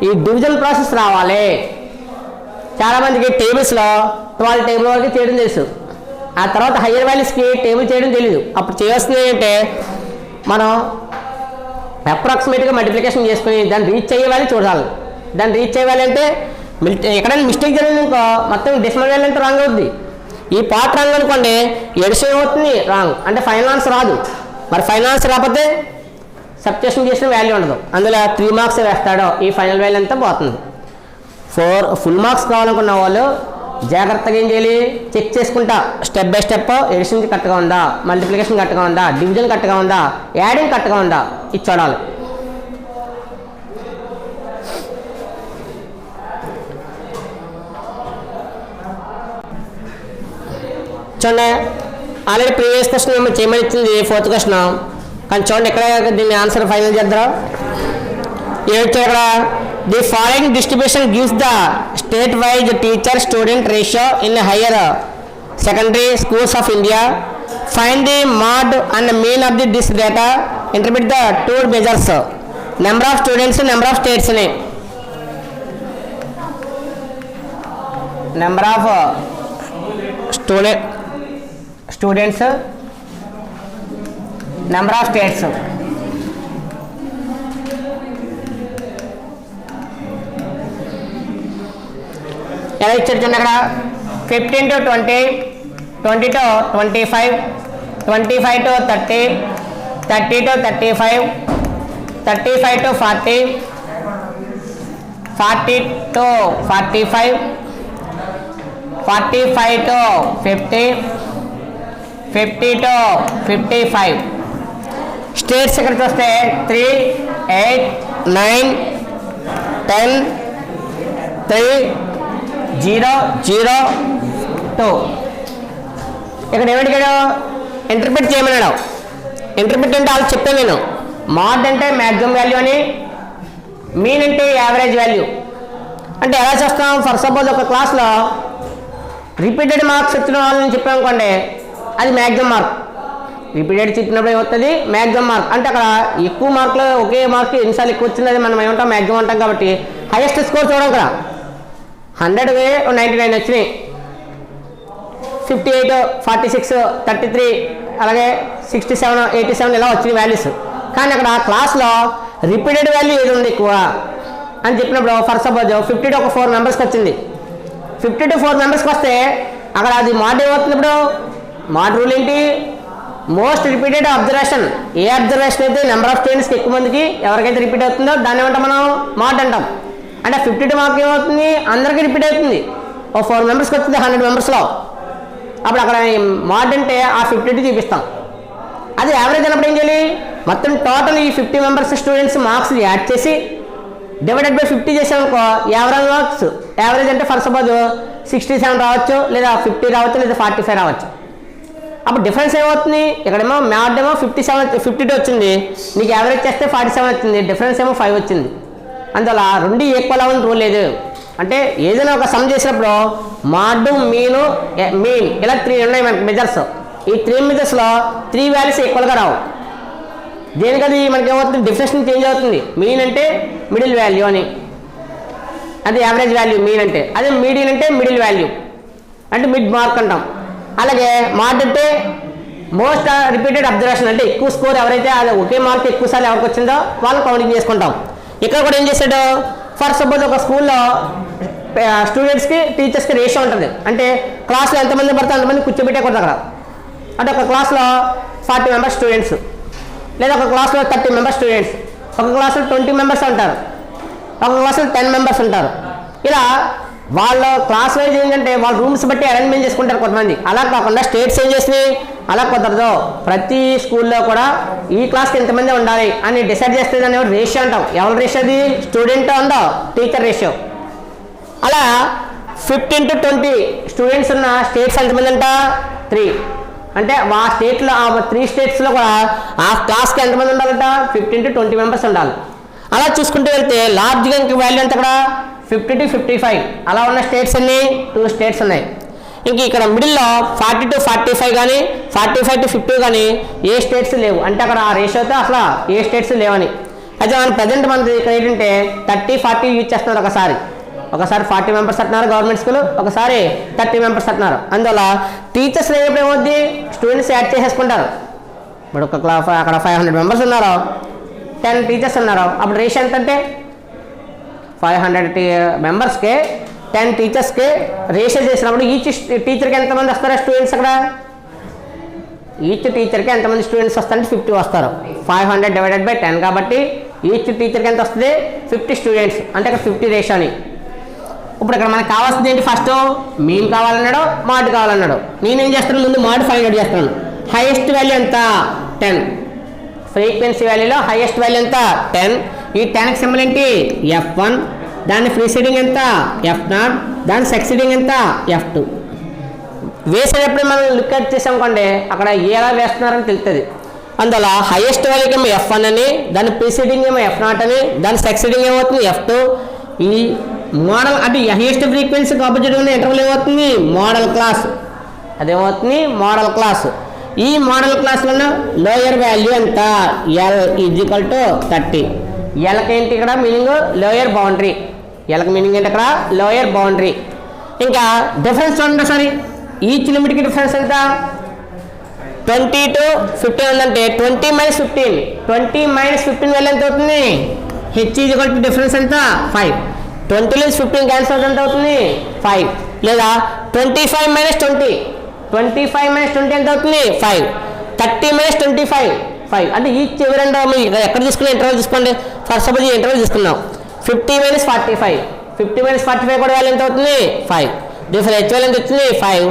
ఈ డివిజన్ ప్రాసెస్ రావాలి. చాలామందికి టేబుల్స్లో 12 టేబుల్ వరకు చేయడం తెలుసు. ఆ తర్వాత హయ్యర్ వాల్యూస్కి టేబుల్ చేయడం తెలియదు. అప్పుడు చేయవలసింది ఏంటంటే మనం అప్రాక్సిమేట్గా మల్టిప్లికేషన్ చేసుకుని దాన్ని రీచ్ అయ్యేవాళ్ళు చూడాలి. దాన్ని రీచ్ అయ్యేవాళ్ళు అంటే ఎక్కడైనా మిస్టేక్ జరిగింది ఇంకో మొత్తం డెసిమల్ వాల్యూ అంటే రాంగ్ అవుద్ది. ఈ పార్ట్ రాంగ్ అనుకోండి ఎడిషన్ అవుతుంది రాంగ్ అంటే ఫైనల్ ఆన్సర్ రాదు. మరి ఫైనల్ ఆన్సర్ రాకపోతే సబ్ట్రాక్షన్ చేసిన వాల్యూ ఉండదు. అందులో 3 మార్క్స్ వేస్తాడో ఈ ఫైనల్ వాల్యూ అంతా పోతుంది. 4 ఫుల్ మార్క్స్ కావాలనుకున్న వాళ్ళు జాగ్రత్తగా ఏం చేయాలి చెక్ చేసుకుంటా స్టెప్ బై స్టెప్ ఎడిషన్ కరెక్ట్గా ఉందా, మల్టిప్లికేషన్ కరెక్ట్గా ఉందా, డివిజన్ కరెక్ట్గా ఉందా, యాడింగ్ కరెక్ట్గా ఉందా ఇది చూడాలి. చూడండి ఆల్రెడీ ప్రీవియస్ క్వశ్చన్ ఏమో చేయమని ఇచ్చింది 4th క్వశ్చన్. కానీ చూడండి ఎక్కడ దీన్ని ఆన్సర్ ఫైనల్ చేద్దాం. ఏమిటి ఇక్కడ the following distribution gives the state wise teacher student ratio in higher secondary schools of India. Find the mode and mean of the this data. Interpret the 2 measures number of students number of స్టేట్స్ని. Number of students number of states. ఎలా ఇచ్చారు చూడండి అక్కడ 15 to 20, 20 to 25, 25 to 30, 30 to 35, 35 to 40, 40 to 45, 45 to 50, 50 to 55. States ఇక్కడికి వస్తే 3, 8, 9, 10, 3, 0, 0, 2. ఇక్కడ ఏమిటికాడు interpret చేయమన్నాడు. Interpret అంటే వాళ్ళు చెప్తాను నేను. మాడ్ అంటే మ్యాక్సిమం వాల్యూ అని, మీన్ అంటే యావరేజ్ వాల్యూ. అంటే ఎలా చేస్తాం? ఫర్ సపోజ్ ఒక క్లాస్లో రిపీటెడ్ మార్క్స్ వచ్చిన వాళ్ళని చెప్పామనుకోండి, అది మ్యాక్సిమం మార్క్. రిపీటెడ్ చెప్పినప్పుడు ఏమవుతుంది? Maximum mark. అంటే అక్కడ ఎక్కువ మార్కులు ఒకే మార్క్ ఎన్నిసార్లు ఎక్కువ వచ్చింది అది మనం ఏమంటాం? మ్యాక్సిమం అంటాం. కాబట్టి హైయెస్ట్ స్కోర్ చూడం కదా, 100కి 99 వచ్చినాయి, 58, 46, 33, అలాగే 67, 87 ఇలా వచ్చినాయి వాల్యూస్. కానీ అక్కడ క్లాస్లో రిపీటెడ్ వాల్యూ ఏది ఉంది ఎక్కువ అని చెప్పినప్పుడు ఫర్ సపోజ్ 50 to 4 మెంబర్స్కి వచ్చింది. 50 to 4 మెంబర్స్కి వస్తే అక్కడ అది మాడ్ ఏమవుతుంది? ఇప్పుడు మాడ్ రూల్ ఏంటి? Most repeated observation. ఏ అబ్జర్వేషన్ అయితే నెంబర్ ఆఫ్ స్టూడెంట్స్కి ఎక్కువ మందికి ఎవరికైతే రిపీట్ అవుతుందో దాన్ని ఏమంటాం మనం? మాడ్ అంటాం. అంటే 52 మార్క్ ఏమవుతుంది? అందరికీ రిపీట్ అవుతుంది. ఓ 4 మెంబర్స్కి వచ్చింది 100 మెంబర్స్లో. అప్పుడు అక్కడ మాడ్ అంటే ఆ 52 చూపిస్తాం. అది యావరేజ్ అన్నప్పుడు ఏం చేయాలి? మొత్తం టోటల్ ఈ 50 మెంబర్స్ స్టూడెంట్స్ మార్క్స్ యాడ్ చేసి డివైడెడ్ బై 50 చేసామనుకో యావరేజ్ మార్క్స్. యావరేజ్ అంటే ఫర్ సపోజ్ 67 రావచ్చు, లేదా 50 రావచ్చు, లేదా 45 రావచ్చు. అప్పుడు డిఫరెన్స్ ఏమవుతుంది? ఇక్కడేమో మ్యాడ్ ఏమో 52 వచ్చింది, నీకు యావరేజ్ చేస్తే 47 వచ్చింది, డిఫరెన్స్ ఏమో 5 వచ్చింది. అందువల్ల రెండు ఈక్వల్ అవ్వని రూల్ లేదు. అంటే ఏదైనా ఒక సమ్ చేసినప్పుడు మాడ్, మీన్ ఇలా 3 ఉన్నాయి మనకి మెజర్స్. ఈ 3 మెజర్స్లో 3 వాల్యూస్ ఈక్వల్గా రావు. దేనికది మనకి ఏమవుతుంది? డిఫరెన్స్ చేంజ్ అవుతుంది. మీన్ అంటే మిడిల్ వాల్యూ అని, అది యావరేజ్ వాల్యూ మీన్ అంటే. అదే మీడియన్ అంటే మిడిల్ వాల్యూ అంటే మిడ్ మార్క్ అంటాం. అలాగే మాడ్ అంటే మోస్ట్ రిపీటెడ్ అబ్జర్వేషన్, అంటే ఎక్కువ స్కోర్ ఎవరైతే అది ఒకే మార్క్ ఎక్కువ సార్లు ఎవరికి వచ్చిందో వాళ్ళు కౌంటింగ్ చేసుకుంటాం. ఇక్కడ కూడా ఏం చేశాడు? ఫర్ సపోజ్ ఒక స్కూల్లో స్టూడెంట్స్కి టీచర్స్కి రేషియో ఉంటుంది. అంటే క్లాస్లో ఎంతమంది పడితే అంతమంది కూర్చోబెట్టేకూడదు అక్కడ. అంటే ఒక క్లాస్లో 40 మెంబర్స్ స్టూడెంట్స్, లేదా ఒక క్లాస్లో 30 మెంబర్స్ స్టూడెంట్స్, ఒక క్లాస్లో 20 మెంబర్స్ ఉంటారు, ఒక క్లాస్లో 10 మెంబర్స్ ఉంటారు. ఇలా వాళ్ళ క్లాస్ వైజ్ ఏంటంటే వాళ్ళ రూమ్స్ బట్టి అరేంజ్మెంట్ చేసుకుంటారు కొంతమంది. అలా కాకుండా స్టేట్స్ ఏం చేసినాయి? అలా కుదరదు. ప్రతి స్కూల్లో కూడా ఈ క్లాస్కి ఎంతమంది ఉండాలి అని డిసైడ్ చేస్తుంది అని రేషియో అంటాం. ఎవరి రేషియో అది? స్టూడెంట్ ఉందో టీచర్ రేషియో. అలా 15 to 20 స్టూడెంట్స్ ఉన్న స్టేట్స్ ఎంతమంది అంట? 3. అంటే ఆ స్టేట్లో ఆ 3 స్టేట్స్లో కూడా ఆ క్లాస్కి ఎంతమంది ఉండాలంట? 15 to 20 మెంబర్స్ ఉండాలి. అలా చూసుకుంటూ వెళ్తే లార్జ్గా ఇంక వాల్యూ ఎంత అక్కడ? 50 to 55. అలా ఉన్న స్టేట్స్ అన్ని 2 స్టేట్స్ ఉన్నాయి. ఇంక ఇక్కడ మిడిల్లో 40 to 45 కానీ 45 to 50 కానీ ఏ స్టేట్స్ లేవు. అంటే అక్కడ ఆ రేషియోతో అసలు ఏ స్టేట్స్ లేవని. అయితే మన ప్రజెంట్ మనది ఇక్కడ ఏంటంటే 30, 40 యూజ్ చేస్తున్నారు. ఒకసారి 40 మెంబర్స్ అంటున్నారు గవర్నమెంట్ స్కూల్, ఒకసారి 30 మెంబర్స్ అంటున్నారు. అందువల్ల టీచర్స్ లేనప్పుడు ఏమవుద్ది? స్టూడెంట్స్ యాడ్ చేసేసుకుంటారు. ఇప్పుడు ఒక క్లాస్ అక్కడ 500 మెంబర్స్ ఉన్నారు, 10 టీచర్స్ ఉన్నారు. అప్పుడు రేషియో ఎంత అంటే 500 మెంబర్స్కి 10 టీచర్స్కి రేషియో చేసినప్పుడు ఈచ్ టీచర్కి ఎంతమంది వస్తారా స్టూడెంట్స్? అక్కడ ఈచ్ టీచర్కి ఎంతమంది స్టూడెంట్స్ వస్తారంటే 50 వస్తారు. 500 డివైడెడ్ బై 10 కాబట్టి ఈచ్ టీచర్కి ఎంత వస్తుంది? 50 స్టూడెంట్స్. అంటే అక్కడ 50 రేషియో అని. ఇప్పుడు ఇక్కడ మనకు కావాల్సింది ఏంటి? ఫస్ట్ మీన్ కావాలన్నాడు, మాడ్ కావాలన్నాడు. నేనేం చేస్తాను? ముందు మాడ్ ఫైండ్ అవుట్ చేస్తాను. హైయెస్ట్ వాల్యూ ఎంత? 10. ఫ్రీక్వెన్సీ వాల్యూలో హైయెస్ట్ వాల్యూ ఎంత? 10. ఈ 10కి సింబల్ ఏంటి? F1. దాని ప్రీసీడింగ్ ఎంత? F0. దాని సక్సీడింగ్ ఎంత? F2. వేసేటప్పుడు మనం లుక్ అట్ చేసామనుకోండి అక్కడ ఎలా వేస్తున్నారని తెలుస్తుంది. అందువల్ల హైయెస్ట్ వాల్యూకి ఏమో F1 అని, దాని ప్రీసీడింగ్ ఏమో F0 అని, దాని సక్సీడింగ్ ఏమవుతుంది? F2. ఈ మోడల్ అంటే హైయెస్ట్ ఫ్రీక్వెన్సీకి ఆపోజిట్ ఉన్న ఇంటర్వల్ ఏమవుతుంది? Modal class. అదేమవుతుంది? Modal class. ఈ మోడల్ క్లాస్లో లోయర్ వాల్యూ ఎంత? L = 30. ఎల్కి ఏంటి ఇక్కడ మీనింగ్? Lower boundary. ఎల్కి మీనింగ్ ఏంటి అక్కడ? Lower boundary. ఇంకా డిఫరెన్స్ చూడండి ఒకసారి. ఈచ్ లిమిట్కి డిఫరెన్స్ ఎంత? 20 to 15 ఉందంటే 20 - 15. 20 - 15 వాల్యూ ఎంత అవుతుంది? H = డిఫరెన్స్ ఎంత? 5. 20 నుంచి 15 క్యాన్సిల్ అవుతుంది, ఎంత అవుతుంది? 5. లేదా 25 - 20. 25 - 20 ఎంత అవుతుంది? 5. 30 - 25 5. అంటే ఈచ్ ఎవరంటే మీరు ఎక్కడ తీసుకున్న ఇంటర్వల్ తీసుకోండి. ఫస్ట్ సపోజ్ ఈ ఇంటర్వల్ తీసుకున్నాం. 50 మైనస్ 45, 50 మైనస్ 45 కూడా వాల్యూ ఎంత అవుతుంది 5. దీని హెచ్ వాల్యూ ఎంత వచ్చింది 5.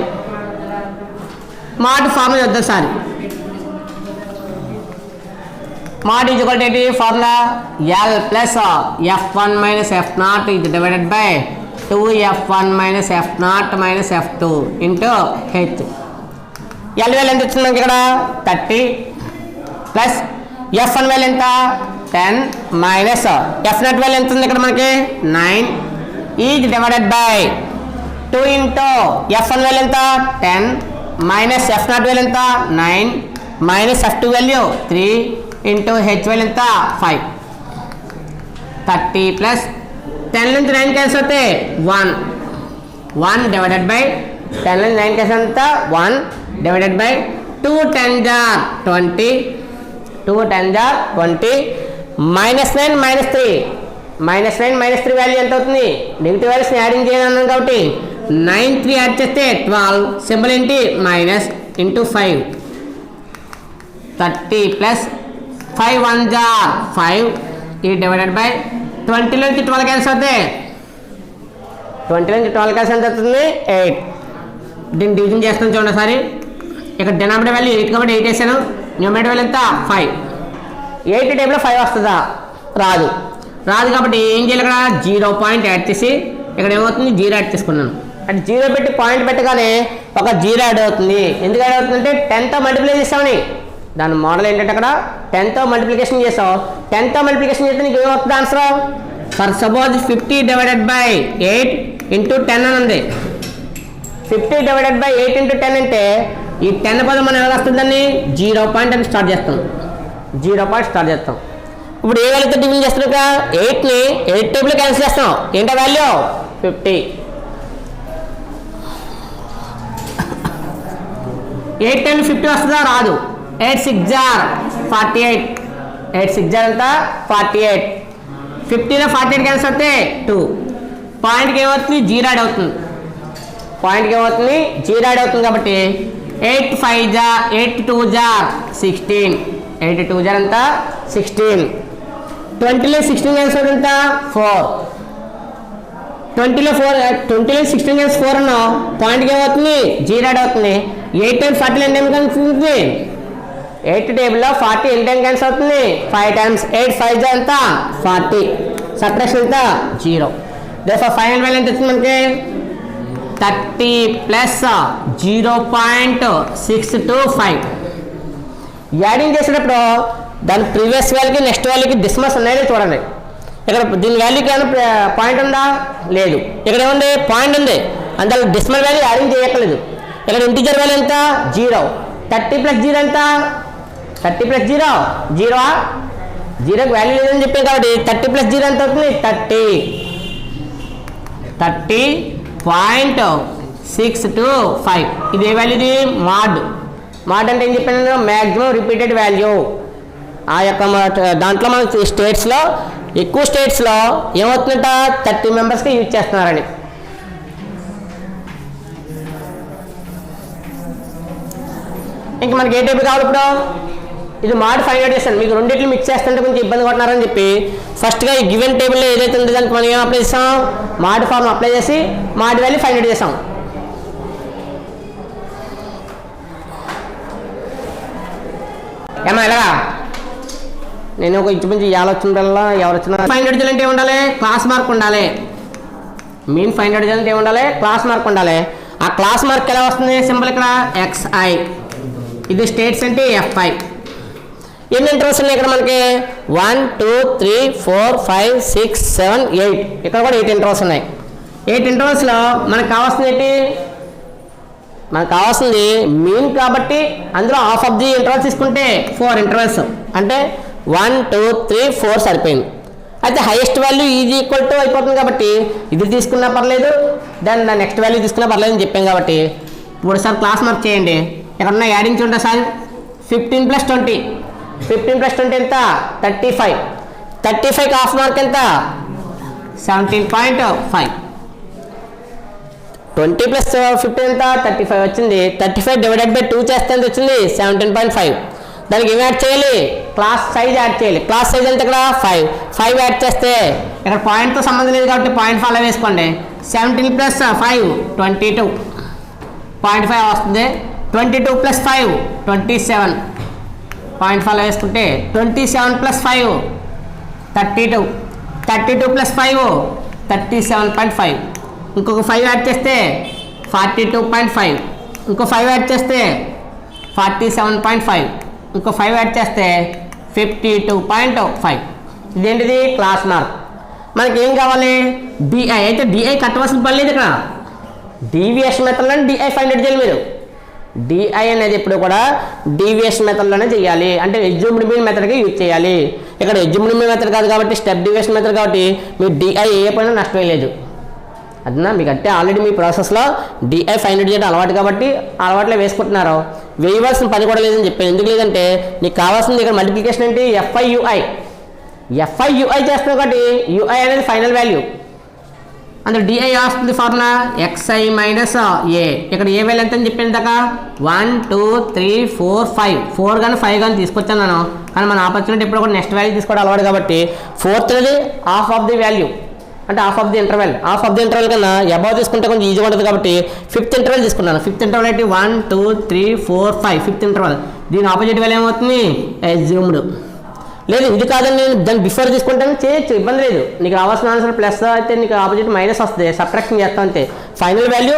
mod ఫార్ములా వద్దాం sir. mod is equal to ఏంటి formula L plus F1 minus F0 is divided by 2F1 minus F0 minus F2 into H. L value ఎంత వచ్చింది మనకి ఇక్కడ 30 ప్లస్ F1 వాల్యూ ఎంత 10 మైనస్ F0 వాల్యూ ఎంత ఉంది ఇక్కడ మనకి 9 is divided by 2 into F1 value ఎంత 10 మైనస్ F0 వాల్యూ ఎంత 9 minus F2 value 3 into H value ఎంత 5. 30 ప్లస్ 10 నుంచి 9 క్యాన్సిల్ అవుతే 1 డివైడెడ్ బై 10 నుంచి 9 క్యాన్సిల్ ఎంత 1 divided by 2 10 are 20, 2 10 are 20 minus 9 minus 3, minus 9 minus 3 value ఎంత అవుతుంది నెగిటివ్ వాల్యూస్ని యాడింగ్ చేయాలన్నాం కాబట్టి 9 3 యాడ్ చేస్తే 12 సింబల్ ఏంటి మైనస్ ఇంటూ 5. 30 ప్లస్ 5 1 are 5 ఈ డివైడెడ్ బై 20 నుంచి 12 క్యాన్సిల్ అవుతే 20 నుంచి 12 క్యాన్సిల్ ఎంత అవుతుంది 8. దీన్ని డివిజన్ చేస్తాను చూడండి ఒకసారి. ఇక్కడ డినామినేటర్ వాల్యూ 8 కాబట్టి 8 వేసాను. న్యూమరేటర్ వాల్యూ ఎంత 5. 8 టేబుల్లో 5 వస్తుందా రాదు కాబట్టి ఏం చేయాలి ఇక్కడ 0 పాయింట్ యాడ్ చేసి ఇక్కడ ఏమవుతుంది 0 యాడ్ చేసుకున్నాను. అంటే 0 పెట్టి పాయింట్ పెట్టగానే ఒక 0 యాడ్ అవుతుంది. ఎందుకు యాడ్ అవుతుందంటే 10తో మల్టిప్లై చేస్తామని. దాని మోడల్ ఏంటంటే అక్కడ 10తో మల్టిప్లికేషన్ చేసావు. 10తో మల్టిప్లికేషన్ చేస్తే నీకు ఏమవుతుంది answer for suppose 50 divided by 8 into 10 అని ఉంది. 50 డివైడెడ్ బై 8 ఇంటూ 10 అంటే ఈ 10 పదం మనం ఎలా వస్తుందని 0 పాయింట్ అని స్టార్ట్ చేస్తాం. 0 పాయింట్ స్టార్ట్ చేస్తాం. ఇప్పుడు ఏ వాల్యూతో డివిజన్ చేస్తున్నాక 8ని 8 టేబుల్ క్యాన్సిల్ చేస్తాం. ఏంటో వాల్యూ 50. 8 10 50 వస్తుందా రాదు. 8 6 are 48, 8 6 are ఎంత 48. 50లో 48 క్యాన్సిల్ అవుతే 2 పాయింట్కి ఏమవుతుంది 0 యాడ్ అవుతుంది. పాయింట్కి ఏమవుతుంది 0 యాడ్ అవుతుంది కాబట్టి 8 5 are 8 2 are 16, 8 2 are ఎంత 16. 20లో 16 క్యాన్సిల్ అవుతుంది ఎంత 4. 20లో 16 క్యాన్సిల్ 4 అన్నా పాయింట్కి ఏమవుతుంది 0 యాడ్ అవుతుంది. 8 times 40 ఎన్ని టైం కనిపిస్తుంది 8 టేబుల్లో 40 ఎన్ని టైం క్యాన్సిల్ అవుతుంది 5 times. 8 5 ఎంత 40. సబ్ట్రాక్షన్ ఎంత 0. దేర్ఫోర్ ఫైనల్ వాల్యూ ఎంత వచ్చింది మనకి 30 ప్లస్ 0.625. యాడింగ్ చేసేటప్పుడు దాని ప్రీవియస్ వాల్యూకి నెక్స్ట్ వాల్యూకి డిస్మస్ ఉన్నాయో చూడండి. ఇక్కడ దీని వాల్యూకి ఏమైనా పాయింట్ ఉందా లేదు. ఇక్కడ ఏముంది పాయింట్ ఉంది. అందులో డిస్మల్ వాల్యూ యాడింగ్ చేయక్కర్లేదు. ఇక్కడ ఇంటిజర్ వాల్యూ ఎంత 0. 30 ప్లస్ 0 ఎంత 30 ప్లస్ 0 0. 0కి వాల్యూ లేదని చెప్పాం కాబట్టి 30 ప్లస్ 0 ఎంత అవుతుంది 30.625. ఇది ఏ వాల్యూ ఇది మాడ్ అంటే ఏం చెప్పాను మ్యాక్సిమం రిపీటెడ్ వాల్యూ. ఆ యొక్క దాంట్లో మన స్టేట్స్లో ఎక్కువ స్టేట్స్లో ఏమవుతుందంట 30 మెంబర్స్కి యూజ్ చేస్తున్నారని. ఇంక మనకి ఏ టైప్ కావాలి ఇప్పుడు ఇది మాడ్ ఫైండ్ అవుట్ చేస్తాను. మీకు రెండింటిని మిక్స్ చేస్తుంటే కొంచెం ఇబ్బంది పడుతున్నారని చెప్పి ఫస్ట్గా ఈ గివెన్ టేబుల్లో ఏదైతే ఉందో దానికి మనం ఏం అప్లై చేస్తాం మాడ్ ఫార్మ్ అప్లై చేసి మాడ్ వాల్యూ ఫైండ్ అవుట్ చేస్తాం. ఏమన్నా ఎలాగా నేను ఒక ఇంచుమించు ఆలోచనలో ఎవరు వచ్చినా ఫైండ్ అవుట్ చేయాలంటే ఏముండాలి క్లాస్ మార్క్ ఉండాలి. మీన్ ఫైండ్ అవుట్ చేయాలంటే ఏముండాలి క్లాస్ మార్క్ ఉండాలి. ఆ క్లాస్ మార్క్ ఎలా వస్తుంది సింబల్ ఇక్కడ XI. ఇది స్టేట్స్ అంటే FI. ఎన్ని ఇంటర్వల్స్ ఉన్నాయి ఇక్కడ మనకి 1 2 3 4 5 6 7 8. ఇక్కడ కూడా 8 ఇంటర్వల్స్ ఉన్నాయి. 8 ఇంటర్వల్స్లో మనకు కావాల్సింది ఏంటి మనకు కావాల్సింది మీన్ కాబట్టి అందులో హాఫ్ ఆఫ్ ది ఇంటర్వల్స్ తీసుకుంటే 4 ఇంటర్వల్స్ అంటే 1 2 3 4 సరిపోయింది. అయితే highest value is equal to అయిపోతుంది కాబట్టి ఇది తీసుకున్నా పర్లేదు దాని నెక్స్ట్ వాల్యూ తీసుకున్నా పర్లేదు అని చెప్పాం కాబట్టి ఇప్పుడు సార్ క్లాస్ మార్క్ చేయండి. ఎక్కడన్నా యాడింగ్ చూడండి సార్ 15 ప్లస్ 20 ఎంత 35. 35కి హాఫ్ మార్క్ ఎంత 17.5. 20 ప్లస్ 15 ఎంత 35 వచ్చింది. 35 డివైడెడ్ బై 2 చేస్తే ఎంత వచ్చింది 17.5. దానికి ఏం యాడ్ చేయాలి క్లాస్ సైజ్ యాడ్ చేయాలి. క్లాస్ సైజ్ అంటే ఇక్కడ 5 యాడ్ చేస్తే ఇక్కడ పాయింట్తో సంబంధం లేదు కాబట్టి పాయింట్ ఫాలో వేసుకోండి. 17 + 5 22, 0.5 వస్తుంది. 22 + 5 27, పాయింట్ ఫాలో వేసుకుంటే 27 + 5 32, 32 + 5 37.5, ఇంకొక 5 యాడ్ చేస్తే 42.5, ఇంకో 5 యాడ్ చేస్తే 47.5, ఇంకో 5 యాడ్ చేస్తే 52.5. ఇదేంటిది క్లాస్ మార్క్. మనకి ఏం కావాలి డిఐ. అయితే డిఐ కట్టవలసిన పని లేదు ఇక్కడ. డీవియేషన్ మెథడ్లో డిఐ ఫైండ్ అవుట్ చేయాలి మీరు. డిఐ అనేది ఎప్పుడు కూడా డీవియేషన్ మెథడ్లోనే చేయాలి, అంటే ఎజ్యూమ్డ్ మీన్ మెథడ్కి యూజ్ చేయాలి. ఇక్కడ ఎజ్యూమ్డ్ మీన్ మెథడ్ కాదు కాబట్టి స్టెప్ డీవియేషన్ మెథడ్ కాబట్టి మీరు డిఐ ఏ పైన నష్టమే లేదు. అదన్నా మీకు అంటే ఆల్రెడీ మీ ప్రాసెస్లో డిఐ ఫైండ్ అవుట్ చేయడం అలవాటు కాబట్టి అలవాట్లో వేసుకుంటున్నారు. వేయవలసిన పని కూడా లేదని చెప్పాను. ఎందుకు లేదంటే నీకు కావాల్సింది ఇక్కడ మల్టిప్లికేషన్ ఏంటి ఎఫ్ఐయుఐ. ఎఫ్ఐయుఐ చేస్తున్నావు కాబట్టి యుఐ అనేది ఫైనల్ వాల్యూ. అందులో డిఐ వస్తుంది ఫార్ములా XI - A. ఇక్కడ ఏ వాల్యూ ఎంత అని చెప్పాను దాకా 1 2 3 4 5 4 కానీ 5 కానీ తీసుకొచ్చాను నేను. కానీ మన ఆపర్చునిటీ ఎప్పుడు కూడా నెక్స్ట్ వాల్యూ తీసుకోవడం అలవాటు కాబట్టి 4th అనేది హాఫ్ ఆఫ్ ది వాల్యూ, అంటే half of the interval. Half of the interval కన్నా అబౌవ్ తీసుకుంటే కొంచెం ఈజీగా ఉంటుంది కాబట్టి 5th ఇంటర్వెల్ తీసుకున్నాను. 5th ఇంటర్వెల్ అయితే 1 2 3 4 5 5th ఇంటర్వెల్. దీని ఆపోజిట్ వాల్యూ ఏమవుతుంది ఎజ్యూమ్డ్. లేదు ఇది కాదని నేను దాన్ని బిఫోర్ తీసుకుంటాను చేయొచ్చు, ఇబ్బంది లేదు. నీకు రావాల్సిన ఆన్సర్ ప్లస్ అయితే నీకు ఆపోజిట్ మైనస్ వస్తుంది, సబ్ట్రాక్షన్ చేస్తావు అంతే. ఫైనల్ వాల్యూ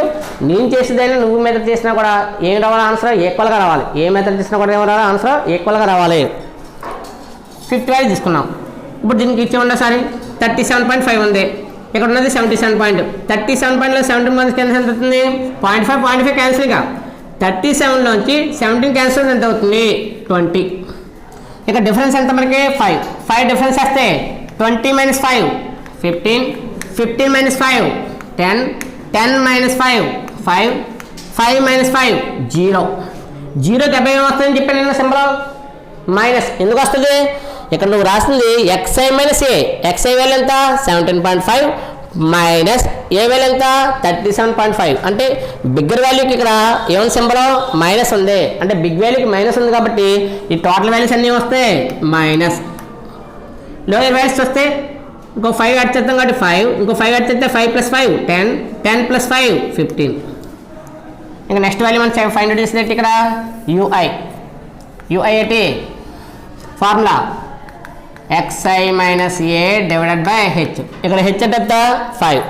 నేను చేసేదైనా నువ్వు మెథడ్ చేసినా కూడా ఏం రావాలి ఆన్సర్ ఈక్వల్గా రావాలి. ఏ మెథడ్ చేసినా కూడా ఏం రావాలి ఆన్సర్ ఈక్వల్గా రావాలి. 5th వాల్యూ తీసుకున్నాం. ఇప్పుడు దీనికి ఇచ్చేమండి ఒకసారి 37.5 ఉంది. ఇక్కడ ఉన్నది 77. 37.5లో 17 క్యాన్సిల్ ఎంత అవుతుంది 0.5 క్యాన్సిల్గా. 37లోంచి 17 క్యాన్సిల్ ఎంత అవుతుంది 20. ఇక డిఫరెన్స్ ఎంత మనకి 5 డిఫరెన్స్ వేస్తే 20 - 5 15, 15 - 5 10, 10 - 5 5, 5 - 5 0. 0కి అబ్బాయి ఏమొస్తుందని చెప్పాను నేను సింబల్ మైనస్. ఎందుకు వస్తుంది ఇక్కడ నువ్వు రాసింది XI - A. XI వాల్యూ ఎంత 17.5 మైనస్ ఏ వాల్యూ ఎంత 37.5. అంటే బిగ్గర్ వాల్యూకి ఇక్కడ ఏమైనా సింబల్ మైనస్ ఉంది, అంటే బిగ్ వాల్యూకి మైనస్ ఉంది కాబట్టి ఈ టోటల్ వాల్యూస్ అన్నీ వస్తాయి మైనస్. లోయర్ వాల్యూస్ వస్తే ఇంకో 5 యాడ్ చేద్దాం కాబట్టి 5, ఇంకో 5 యాడ్ చేస్తే 5 + 5 10, 10 + 5 15. ఇంకా నెక్స్ట్ వాల్యూ మనం ఫైండ్ అవుట్ చేసేది ఇక్కడ యుఐ. యుఐ ఏంటి ఫార్ములా XI - A / H. ఇక్కడ H అంటే 5.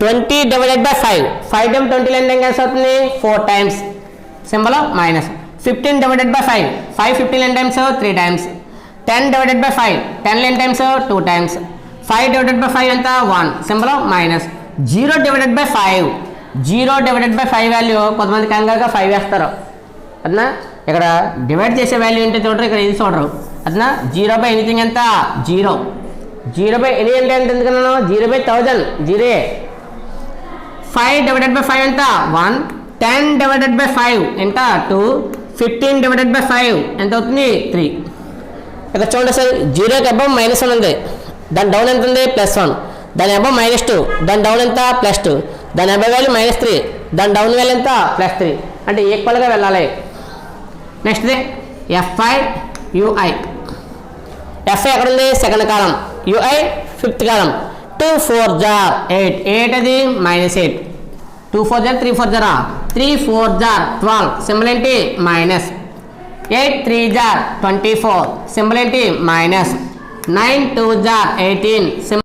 20 / 5 5 టైమ్ 20 ఎంత క్యాన్సిల్ అవుతుంది 4 టైమ్స్ సింబల్ మైనస్. 15 / 5 5 15 ఎన్ని టైమ్స్ 3 టైమ్స్. 10 / 5 10 ఎన్ని టైమ్స్ 2 టైమ్స్. 5 / 5 ఎంత 1 సింబల్ మైనస్. 0 / 5 0 / 5 వాల్యూ కొంతమంది కంగారుగా 5 వేస్తారు. అదనా ఇక్కడ డివైడ్ చేసే వాల్యూ ఏంటో చూడరు, ఇక్కడ ఇది చూడరు. అదనా 0/ఎనీథింగ్ ఎంత 0. 0/ఎనీ అంటే ఎంత ఎందుకన్నాను 0/1000 0. 5 / 5 ఎంత 1, 10 / 5 ఎంత 2, 15 / 5 ఎంత అవుతుంది 3. ఇక్కడ చూడండి సార్ 0కి అబ్బం -1 ఉంది, దాని డౌన్ ఎంత ఉంది +1, దాని అబ్బం -2, దాని డౌన్ ఎంత +2, దాని అబ్బై వాల్యూ -3, దాని డౌన్ వాల్యూ ఎంత +3. అంటే ఈక్వల్గా వెళ్ళాలి. నెక్స్ట్ది FI FI ఎక్కడ ఉంది సెకండ్ కాలం, యుఐ 5th కాలం. 2 4 జార్ 8 8 అది -8. 2 4 జార్ 3 4 జారా 3 4 జార్ 12 సింబల్ ఏంటి మైనస్. 8 3 జార్ 24 సింబల్ ఏంటి మైనస్. 9 2 జార్ 18